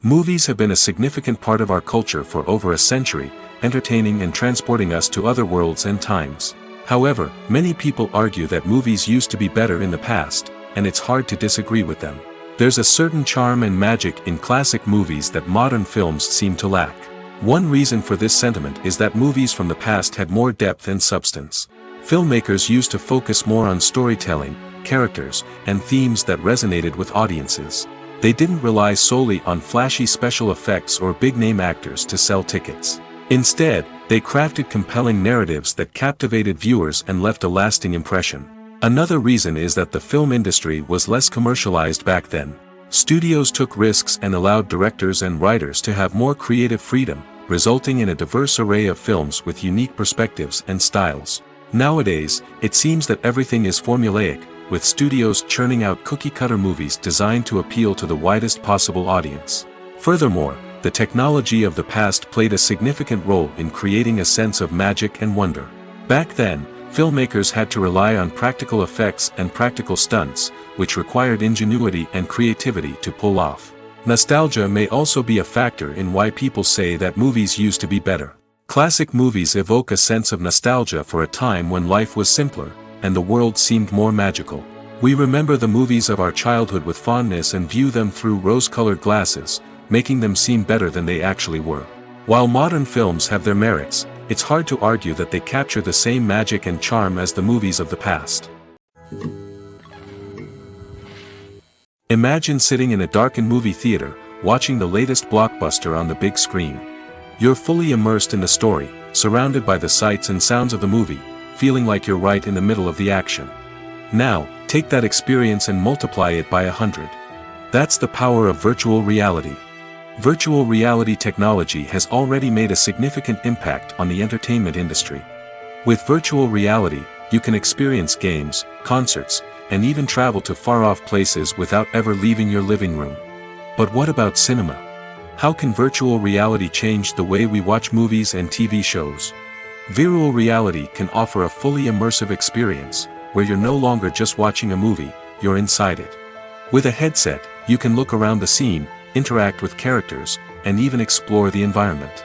Movies have been a significant part of our culture for over a century, entertaining and transporting us to other worlds and times. However, many people argue that movies used to be better in the past, and it's hard to disagree with them. There's a certain charm and magic in classic movies that modern films seem to lack. One reason for this sentiment is that movies from the past had more depth and substance. Filmmakers used to focus more on storytelling, characters, and themes that resonated with audiences. They didn't rely solely on flashy special effects or big-name actors to sell tickets. Instead, they crafted compelling narratives that captivated viewers and left a lasting impression. Another reason is that the film industry was less commercialized back then. Studios took risks and allowed directors and writers to have more creative freedom, resulting in a diverse array of films with unique perspectives and styles. Nowadays, it seems that everything is formulaic, with studios churning out cookie-cutter movies designed to appeal to the widest possible audience. Furthermore, the technology of the past played a significant role in creating a sense of magic and wonder. Back then, filmmakers had to rely on practical effects and practical stunts, which required ingenuity and creativity to pull off. Nostalgia may also be a factor in why people say that movies used to be better. Classic movies evoke a sense of nostalgia for a time when life was simpler, and the world seemed more magical. We remember the movies of our childhood with fondness and view them through rose-colored glasses, making them seem better than they actually were. While modern films have their merits, it's hard to argue that they capture the same magic and charm as the movies of the past. Imagine sitting in a darkened movie theater, watching the latest blockbuster on the big screen. You're fully immersed in the story, surrounded by the sights and sounds of the movie, feeling like you're right in the middle of the action. Now, take that experience and multiply it by 100. That's the power of virtual reality. Virtual reality technology has already made a significant impact on the entertainment industry. With virtual reality, you can experience games, concerts, and even travel to far-off places without ever leaving your living room. But what about cinema? How can virtual reality change the way we watch movies and TV shows? Virtual reality can offer a fully immersive experience, where you're no longer just watching a movie, you're inside it. With a headset, you can look around the scene, interact with characters, and even explore the environment.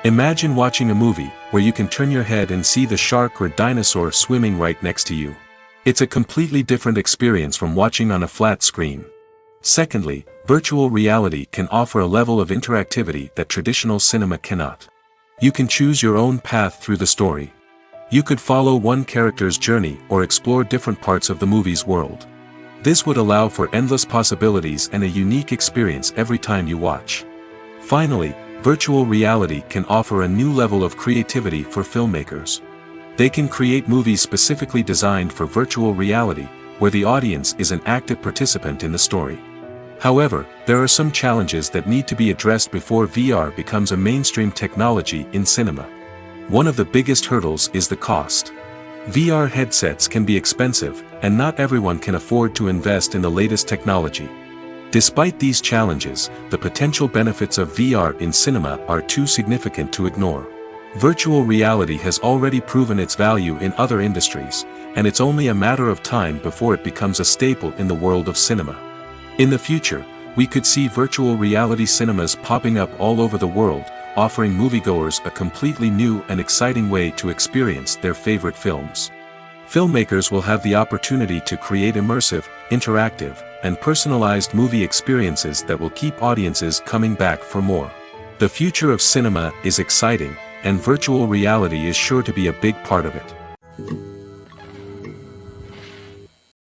Imagine watching a movie where you can turn your head and see the shark or dinosaur swimming right next to you. It's a completely different experience from watching on a flat screen. Secondly, virtual reality can offer a level of interactivity that traditional cinema cannot. You can choose your own path through the story. You could follow one character's journey or explore different parts of the movie's world. This would allow for endless possibilities and a unique experience every time you watch. Finally, virtual reality can offer a new level of creativity for filmmakers. They can create movies specifically designed for virtual reality, where the audience is an active participant in the story. However, there are some challenges that need to be addressed before VR becomes a mainstream technology in cinema. One of the biggest hurdles is the cost. VR headsets can be expensive, and not everyone can afford to invest in the latest technology. Despite these challenges, the potential benefits of VR in cinema are too significant to ignore. Virtual reality has already proven its value in other industries, and it's only a matter of time before it becomes a staple in the world of cinema. In the future, we could see virtual reality cinemas popping up all over the world, offering moviegoers a completely new and exciting way to experience their favorite films. Filmmakers will have the opportunity to create immersive, interactive, and personalized movie experiences that will keep audiences coming back for more. The future of cinema is exciting, and virtual reality is sure to be a big part of it.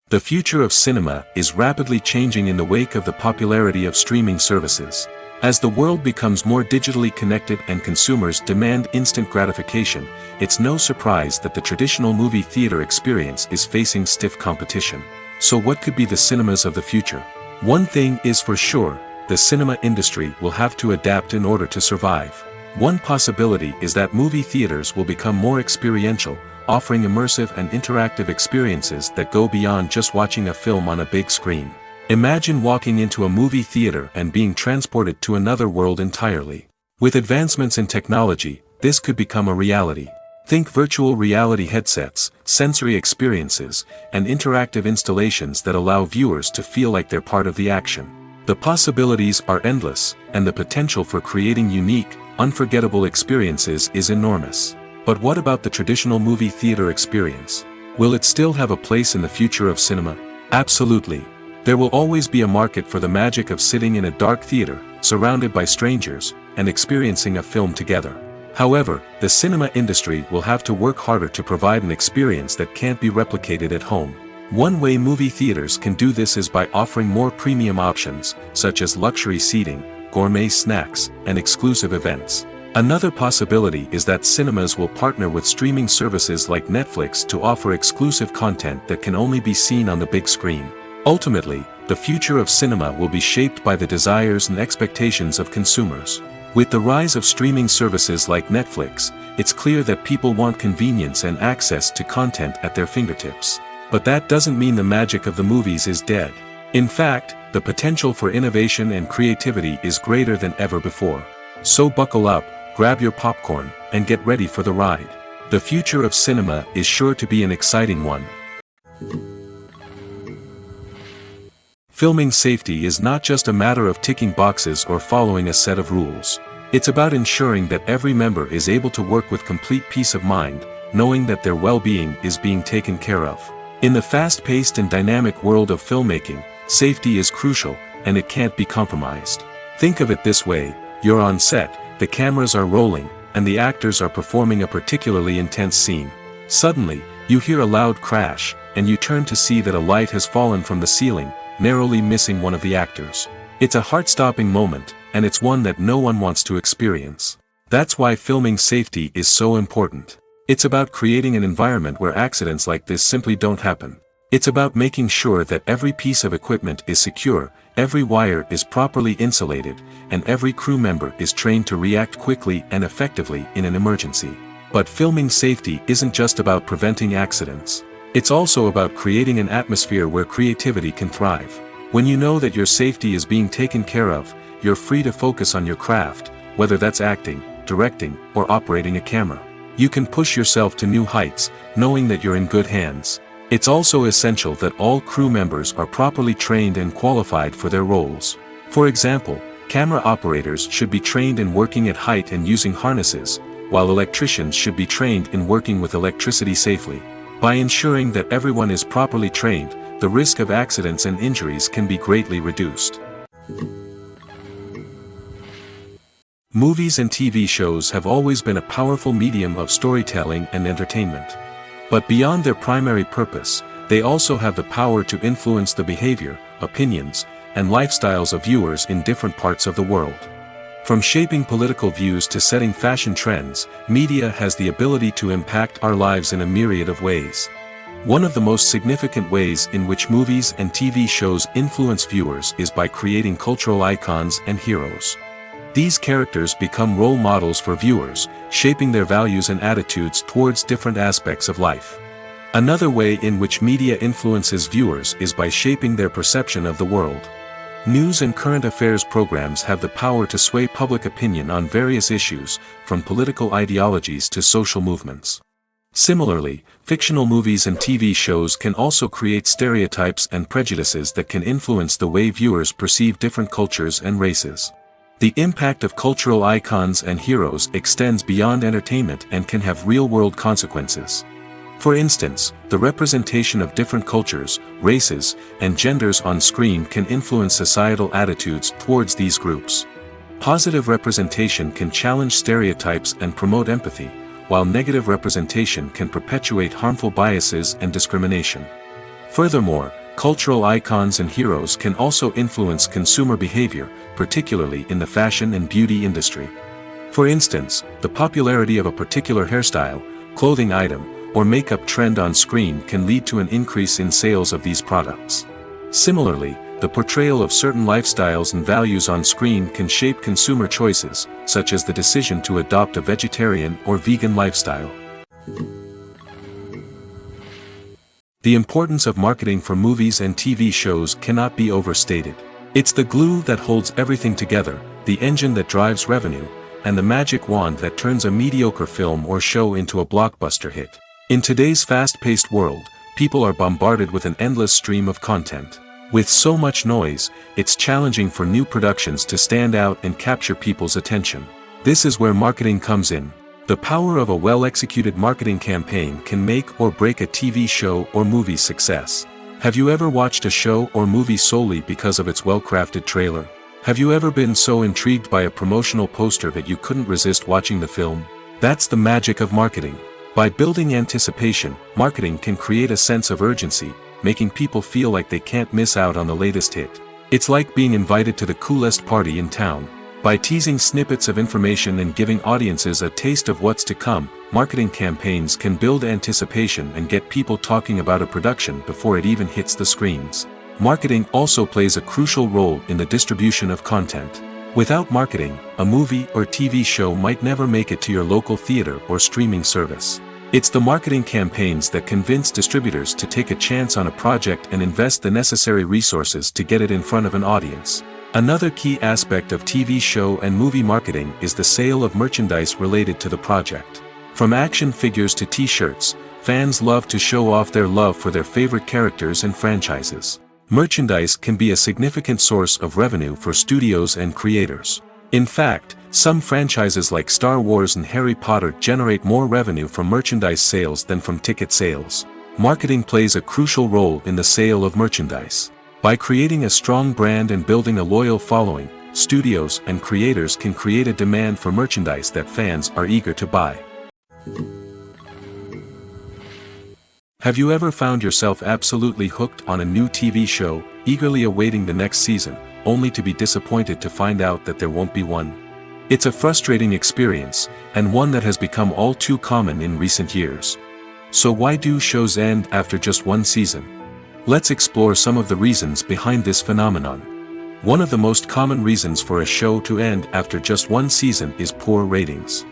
The future of cinema is rapidly changing in the wake of the popularity of streaming services. As the world becomes more digitally connected and consumers demand instant gratification, it's no surprise that the traditional movie theater experience is facing stiff competition. So what could be the cinemas of the future? One thing is for sure, the cinema industry will have to adapt in order to survive. One possibility is that movie theaters will become more experiential, offering immersive and interactive experiences that go beyond just watching a film on a big screen. Imagine walking into a movie theater and being transported to another world entirely. With advancements in technology, this could become a reality. Think virtual reality headsets, sensory experiences, and interactive installations that allow viewers to feel like they're part of the action. The possibilities are endless, and the potential for creating unique, unforgettable experiences is enormous. But what about the traditional movie theater experience? Will it still have a place in the future of cinema? Absolutely. There will always be a market for the magic of sitting in a dark theater, surrounded by strangers, and experiencing a film together. However, the cinema industry will have to work harder to provide an experience that can't be replicated at home. One way movie theaters can do this is by offering more premium options, such as luxury seating, gourmet snacks, and exclusive events. Another possibility is that cinemas will partner with streaming services like Netflix to offer exclusive content that can only be seen on the big screen. Ultimately, the future of cinema will be shaped by the desires and expectations of consumers. With the rise of streaming services like Netflix, it's clear that people want convenience and access to content at their fingertips. But that doesn't mean the magic of the movies is dead. In fact, the potential for innovation and creativity is greater than ever before. So buckle up, grab your popcorn, and get ready for the ride. The future of cinema is sure to be an exciting one. Filming safety is not just a matter of ticking boxes or following a set of rules. It's about ensuring that every member is able to work with complete peace of mind, knowing that their well-being is being taken care of. In the fast-paced and dynamic world of filmmaking, safety is crucial, and it can't be compromised. Think of it this way: you're on set, the cameras are rolling, and the actors are performing a particularly intense scene. Suddenly, you hear a loud crash, and you turn to see that a light has fallen from the ceiling, narrowly missing one of the actors. It's a heart-stopping moment, and it's one that no one wants to experience. That's why filming safety is so important. It's about creating an environment where accidents like this simply don't happen. It's about making sure that every piece of equipment is secure, every wire is properly insulated, and every crew member is trained to react quickly and effectively in an emergency. But filming safety isn't just about preventing accidents. It's also about creating an atmosphere where creativity can thrive. When you know that your safety is being taken care of, you're free to focus on your craft, whether that's acting, directing, or operating a camera. You can push yourself to new heights, knowing that you're in good hands. It's also essential that all crew members are properly trained and qualified for their roles. For example, camera operators should be trained in working at height and using harnesses, while electricians should be trained in working with electricity safely. By ensuring that everyone is properly trained, the risk of accidents and injuries can be greatly reduced. Movies and TV shows have always been a powerful medium of storytelling and entertainment. But beyond their primary purpose, they also have the power to influence the behavior, opinions, and lifestyles of viewers in different parts of the world. From shaping political views to setting fashion trends, media has the ability to impact our lives in a myriad of ways. One of the most significant ways in which movies and TV shows influence viewers is by creating cultural icons and heroes. These characters become role models for viewers, shaping their values and attitudes towards different aspects of life. Another way in which media influences viewers is by shaping their perception of the world. News and current affairs programs have the power to sway public opinion on various issues, from political ideologies to social movements. Similarly, fictional movies and TV shows can also create stereotypes and prejudices that can influence the way viewers perceive different cultures and races. The impact of cultural icons and heroes extends beyond entertainment and can have real-world consequences. For instance, the representation of different cultures, races, and genders on screen can influence societal attitudes towards these groups. Positive representation can challenge stereotypes and promote empathy, while negative representation can perpetuate harmful biases and discrimination. Furthermore, cultural icons and heroes can also influence consumer behavior, particularly in the fashion and beauty industry. For instance, the popularity of a particular hairstyle, clothing item, or makeup trend on screen can lead to an increase in sales of these products. Similarly, the portrayal of certain lifestyles and values on screen can shape consumer choices, such as the decision to adopt a vegetarian or vegan lifestyle. The importance of marketing for movies and TV shows cannot be overstated. It's the glue that holds everything together, the engine that drives revenue, and the magic wand that turns a mediocre film or show into a blockbuster hit. In today's fast-paced world, people are bombarded with an endless stream of content. With so much noise, it's challenging for new productions to stand out and capture people's attention. This is where marketing comes in. The power of a well-executed marketing campaign can make or break a TV show or movie's success. Have you ever watched a show or movie solely because of its well-crafted trailer? Have you ever been so intrigued by a promotional poster that you couldn't resist watching the film? That's the magic of marketing. By building anticipation, marketing can create a sense of urgency, making people feel like they can't miss out on the latest hit. It's like being invited to the coolest party in town. By teasing snippets of information and giving audiences a taste of what's to come, marketing campaigns can build anticipation and get people talking about a production before it even hits the screens. Marketing also plays a crucial role in the distribution of content. Without marketing, a movie or TV show might never make it to your local theater or streaming service. It's the marketing campaigns that convince distributors to take a chance on a project and invest the necessary resources to get it in front of an audience. Another key aspect of TV show and movie marketing is the sale of merchandise related to the project. From action figures to t-shirts, fans love to show off their love for their favorite characters and franchises. Merchandise can be a significant source of revenue for studios and creators. In fact, some franchises like Star Wars and Harry Potter generate more revenue from merchandise sales than from ticket sales. Marketing plays a crucial role in the sale of merchandise. By creating a strong brand and building a loyal following, studios and creators can create a demand for merchandise that fans are eager to buy. Have you ever found yourself absolutely hooked on a new TV show, eagerly awaiting the next season, only to be disappointed to find out that there won't be one? It's a frustrating experience, and one that has become all too common in recent years. So why do shows end after just one season? Let's explore some of the reasons behind this phenomenon. One of the most common reasons for a show to end after just one season is poor ratings.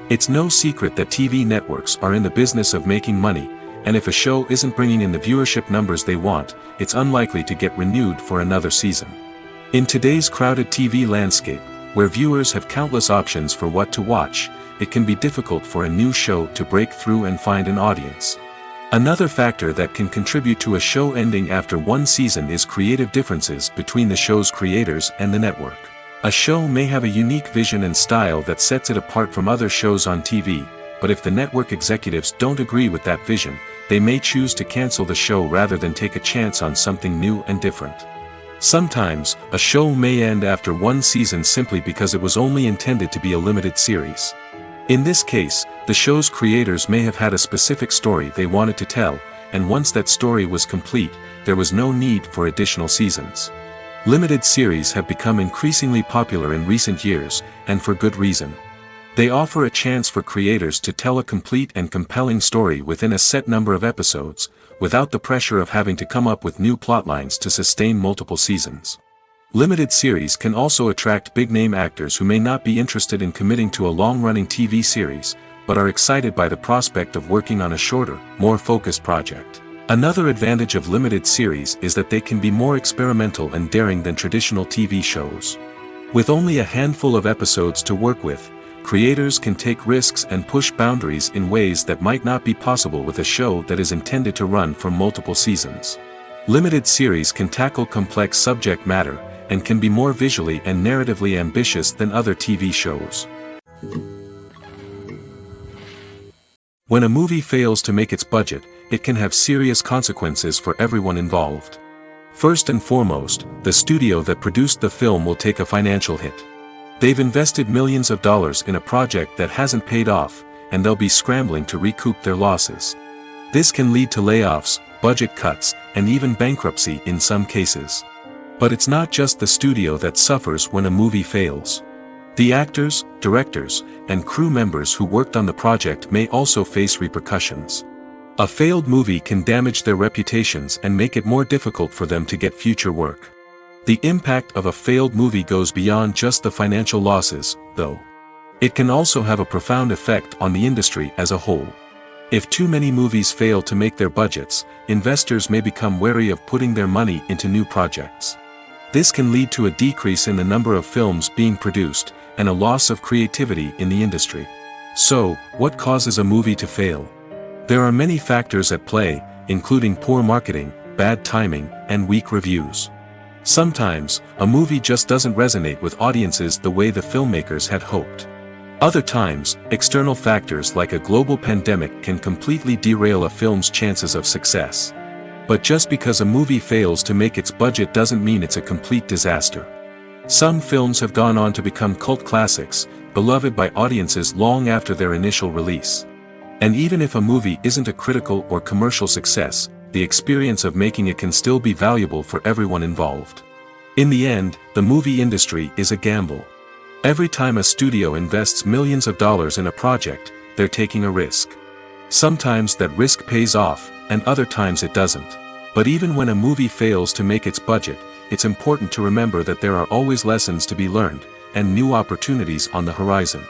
It's no secret that TV networks are in the business of making money, and if a show isn't bringing in the viewership numbers they want, it's unlikely to get renewed for another season. In today's crowded TV landscape, where viewers have countless options for what to watch, it can be difficult for a new show to break through and find an audience. Another factor that can contribute to a show ending after one season is creative differences between the show's creators and the network. A show may have a unique vision and style that sets it apart from other shows on TV, but if the network executives don't agree with that vision, they may choose to cancel the show rather than take a chance on something new and different. Sometimes, a show may end after one season simply because it was only intended to be a limited series. In this case, the show's creators may have had a specific story they wanted to tell, and once that story was complete, there was no need for additional seasons. Limited series have become increasingly popular in recent years, and for good reason. They offer a chance for creators to tell a complete and compelling story within a set number of episodes, without the pressure of having to come up with new plotlines to sustain multiple seasons. Limited series can also attract big-name actors who may not be interested in committing to a long-running TV series, but are excited by the prospect of working on a shorter, more focused project. Another advantage of limited series is that they can be more experimental and daring than traditional TV shows. With only a handful of episodes to work with, creators can take risks and push boundaries in ways that might not be possible with a show that is intended to run for multiple seasons. Limited series can tackle complex subject matter, and can be more visually and narratively ambitious than other TV shows. When a movie fails to make its budget, it can have serious consequences for everyone involved. First and foremost, the studio that produced the film will take a financial hit. They've invested millions of dollars in a project that hasn't paid off, and they'll be scrambling to recoup their losses. This can lead to layoffs, budget cuts, and even bankruptcy in some cases. But it's not just the studio that suffers when a movie fails. The actors, directors, and crew members who worked on the project may also face repercussions. A failed movie can damage their reputations and make it more difficult for them to get future work. The impact of a failed movie goes beyond just the financial losses, though. It can also have a profound effect on the industry as a whole. If too many movies fail to make their budgets, investors may become wary of putting their money into new projects. This can lead to a decrease in the number of films being produced, and a loss of creativity in the industry. So, what causes a movie to fail? There are many factors at play, including poor marketing, bad timing, and weak reviews. Sometimes, a movie just doesn't resonate with audiences the way the filmmakers had hoped. Other times, external factors like a global pandemic can completely derail a film's chances of success. But just because a movie fails to make its budget doesn't mean it's a complete disaster. Some films have gone on to become cult classics, beloved by audiences long after their initial release. And even if a movie isn't a critical or commercial success, the experience of making it can still be valuable for everyone involved. In the end, the movie industry is a gamble. Every time a studio invests millions of dollars in a project, they're taking a risk. Sometimes that risk pays off, and other times it doesn't. But even when a movie fails to make its budget, it's important to remember that there are always lessons to be learned, and new opportunities on the horizon.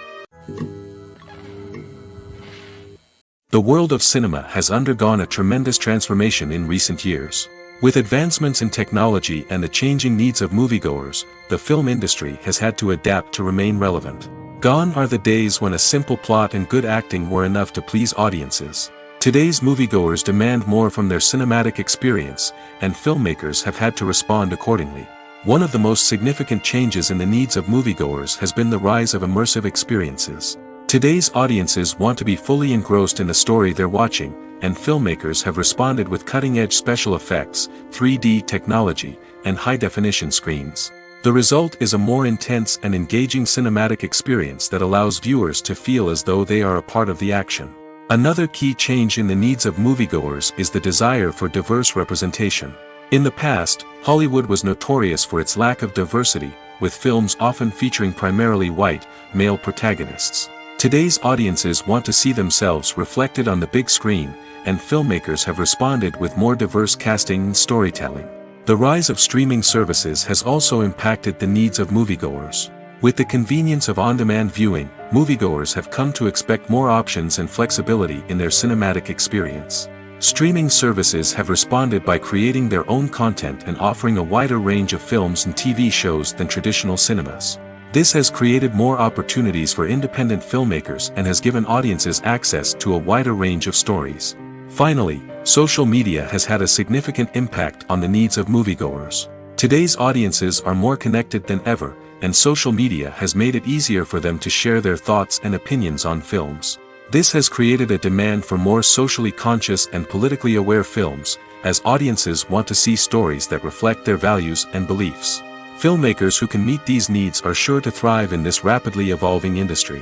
The world of cinema has undergone a tremendous transformation in recent years. With advancements in technology and the changing needs of moviegoers, the film industry has had to adapt to remain relevant. Gone are the days when a simple plot and good acting were enough to please audiences. Today's moviegoers demand more from their cinematic experience, and filmmakers have had to respond accordingly. One of the most significant changes in the needs of moviegoers has been the rise of immersive experiences. Today's audiences want to be fully engrossed in the story they're watching, and filmmakers have responded with cutting-edge special effects, 3D technology, and high-definition screens. The result is a more intense and engaging cinematic experience that allows viewers to feel as though they are a part of the action. Another key change in the needs of moviegoers is the desire for diverse representation. In the past, Hollywood was notorious for its lack of diversity, with films often featuring primarily white, male protagonists. Today's audiences want to see themselves reflected on the big screen, and filmmakers have responded with more diverse casting and storytelling. The rise of streaming services has also impacted the needs of moviegoers. With the convenience of on-demand viewing, moviegoers have come to expect more options and flexibility in their cinematic experience. Streaming services have responded by creating their own content and offering a wider range of films and TV shows than traditional cinemas. This has created more opportunities for independent filmmakers and has given audiences access to a wider range of stories. Finally, social media has had a significant impact on the needs of moviegoers. Today's audiences are more connected than ever, and social media has made it easier for them to share their thoughts and opinions on films. This has created a demand for more socially conscious and politically aware films, as audiences want to see stories that reflect their values and beliefs. Filmmakers who can meet these needs are sure to thrive in this rapidly evolving industry.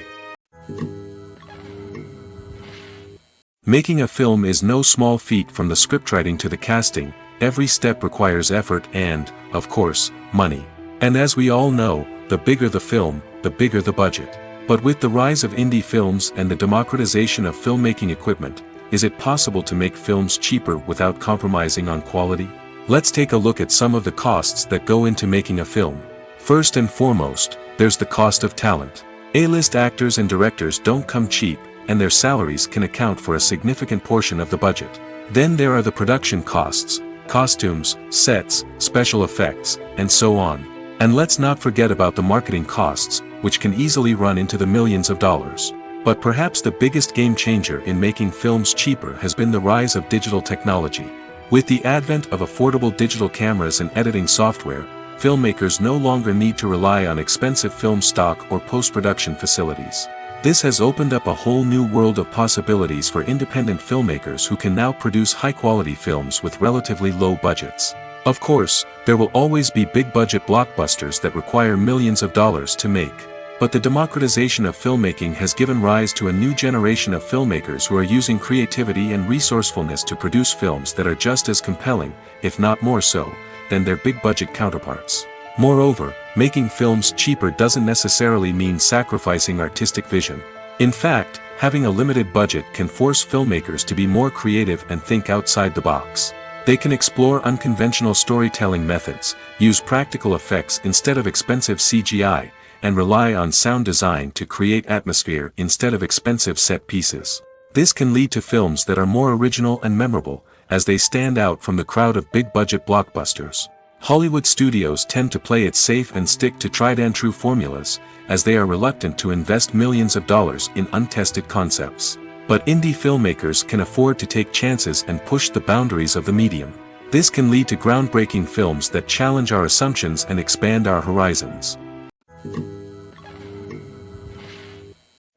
Making a film is no small feat. From the scriptwriting to the casting, every step requires effort and, of course, money. And as we all know, the bigger the film, the bigger the budget. But with the rise of indie films and the democratization of filmmaking equipment, is it possible to make films cheaper without compromising on quality? Let's take a look at some of the costs that go into making a film. First and foremost, there's the cost of talent. A-list actors and directors don't come cheap, and their salaries can account for a significant portion of the budget. Then there are the production costs, costumes, sets, special effects, and so on. And let's not forget about the marketing costs, which can easily run into the millions of dollars. But perhaps the biggest game changer in making films cheaper has been the rise of digital technology. With the advent of affordable digital cameras and editing software, filmmakers no longer need to rely on expensive film stock or post-production facilities. This has opened up a whole new world of possibilities for independent filmmakers who can now produce high-quality films with relatively low budgets. Of course, there will always be big-budget blockbusters that require millions of dollars to make. But the democratization of filmmaking has given rise to a new generation of filmmakers who are using creativity and resourcefulness to produce films that are just as compelling, if not more so, than their big-budget counterparts. Moreover, making films cheaper doesn't necessarily mean sacrificing artistic vision. In fact, having a limited budget can force filmmakers to be more creative and think outside the box. They can explore unconventional storytelling methods, use practical effects instead of expensive CGI, and rely on sound design to create atmosphere instead of expensive set pieces. This can lead to films that are more original and memorable, as they stand out from the crowd of big-budget blockbusters. Hollywood studios tend to play it safe and stick to tried-and-true formulas, as they are reluctant to invest millions of dollars in untested concepts. But indie filmmakers can afford to take chances and push the boundaries of the medium. This can lead to groundbreaking films that challenge our assumptions and expand our horizons.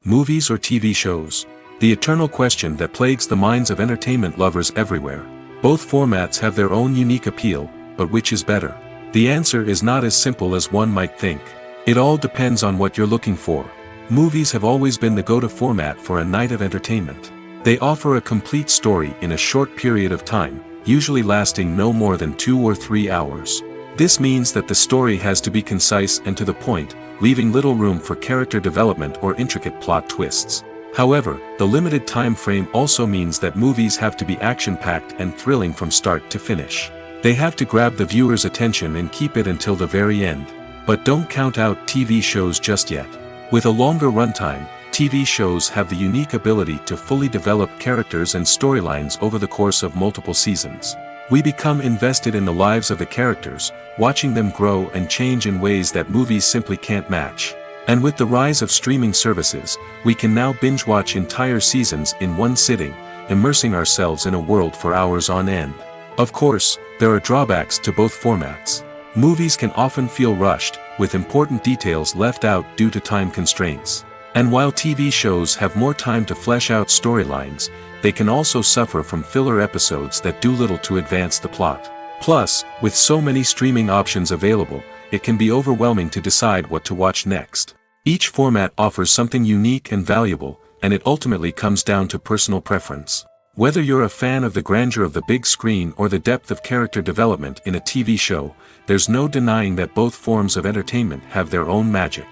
Movies or TV shows? The eternal question that plagues the minds of entertainment lovers everywhere. Both formats have their own unique appeal, but which is better? The answer is not as simple as one might think. It all depends on what you're looking for. Movies have always been the go-to format for a night of entertainment. They offer a complete story in a short period of time, usually lasting no more than 2 or 3 hours. This means that the story has to be concise and to the point, leaving little room for character development or intricate plot twists. However, the limited time frame also means that movies have to be action-packed and thrilling from start to finish. They have to grab the viewer's attention and keep it until the very end. But don't count out TV shows just yet. With a longer runtime, TV shows have the unique ability to fully develop characters and storylines over the course of multiple seasons. We become invested in the lives of the characters, watching them grow and change in ways that movies simply can't match. And with the rise of streaming services, we can now binge-watch entire seasons in one sitting, immersing ourselves in a world for hours on end. Of course, there are drawbacks to both formats. Movies can often feel rushed, with important details left out due to time constraints. And while TV shows have more time to flesh out storylines, they can also suffer from filler episodes that do little to advance the plot. Plus, with so many streaming options available, it can be overwhelming to decide what to watch next. Each format offers something unique and valuable, and it ultimately comes down to personal preference. Whether you're a fan of the grandeur of the big screen or the depth of character development in a TV show, there's no denying that both forms of entertainment have their own magic.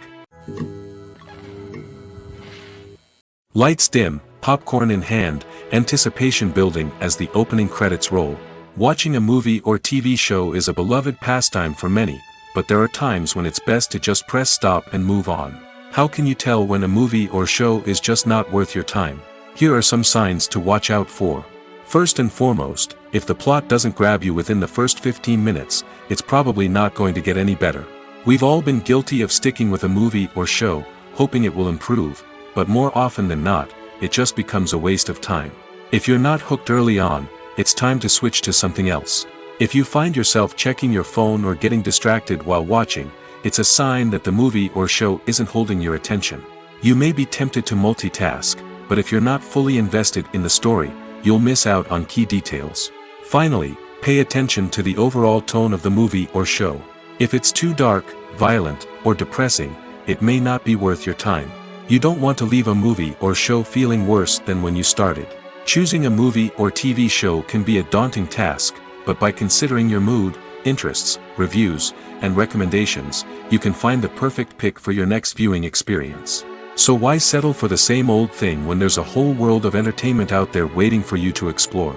Lights dim, popcorn in hand, anticipation building as the opening credits roll. Watching a movie or TV show is a beloved pastime for many, but there are times when it's best to just press stop and move on. How can you tell when a movie or show is just not worth your time? Here are some signs to watch out for. First and foremost, if the plot doesn't grab you within the first 15 minutes, it's probably not going to get any better. We've all been guilty of sticking with a movie or show, hoping it will improve, but more often than not, it just becomes a waste of time. If you're not hooked early on, it's time to switch to something else. If you find yourself checking your phone or getting distracted while watching, it's a sign that the movie or show isn't holding your attention. You may be tempted to multitask, but if you're not fully invested in the story, you'll miss out on key details. Finally, pay attention to the overall tone of the movie or show. If it's too dark, violent, or depressing, it may not be worth your time. You don't want to leave a movie or show feeling worse than when you started. Choosing a movie or TV show can be a daunting task, but by considering your mood, interests, reviews, and recommendations, you can find the perfect pick for your next viewing experience. So why settle for the same old thing when there's a whole world of entertainment out there waiting for you to explore?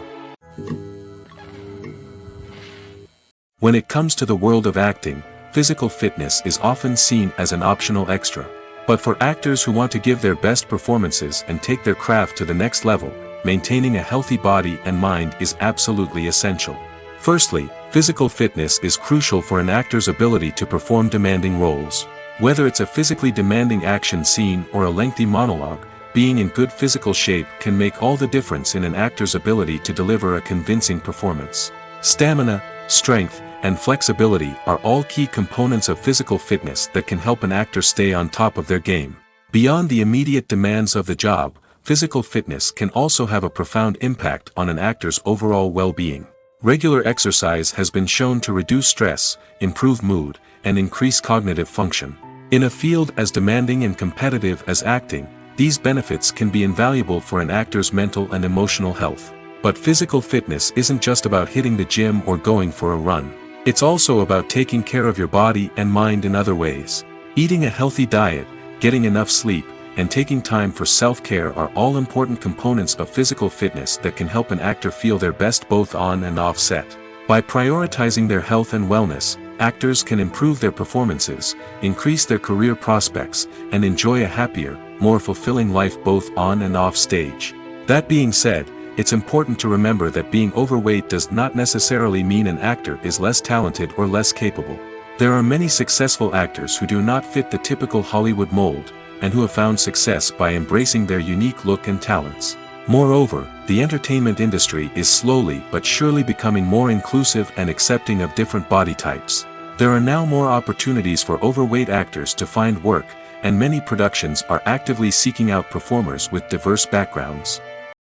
When it comes to the world of acting, physical fitness is often seen as an optional extra. But for actors who want to give their best performances and take their craft to the next level, maintaining a healthy body and mind is absolutely essential. Firstly, physical fitness is crucial for an actor's ability to perform demanding roles. Whether it's a physically demanding action scene or a lengthy monologue, being in good physical shape can make all the difference in an actor's ability to deliver a convincing performance. Stamina, strength, and flexibility are all key components of physical fitness that can help an actor stay on top of their game. Beyond the immediate demands of the job, physical fitness can also have a profound impact on an actor's overall well-being. Regular exercise has been shown to reduce stress, improve mood, and increase cognitive function. In a field as demanding and competitive as acting, these benefits can be invaluable for an actor's mental and emotional health. But physical fitness isn't just about hitting the gym or going for a run. It's also about taking care of your body and mind in other ways. Eating a healthy diet, getting enough sleep, and taking time for self-care are all important components of physical fitness that can help an actor feel their best both on and off set. By prioritizing their health and wellness, actors can improve their performances, increase their career prospects, and enjoy a happier, more fulfilling life both on and off stage. That being said, it's important to remember that being overweight does not necessarily mean an actor is less talented or less capable. There are many successful actors who do not fit the typical Hollywood mold, and who have found success by embracing their unique look and talents. Moreover, the entertainment industry is slowly but surely becoming more inclusive and accepting of different body types. There are now more opportunities for overweight actors to find work, and many productions are actively seeking out performers with diverse backgrounds.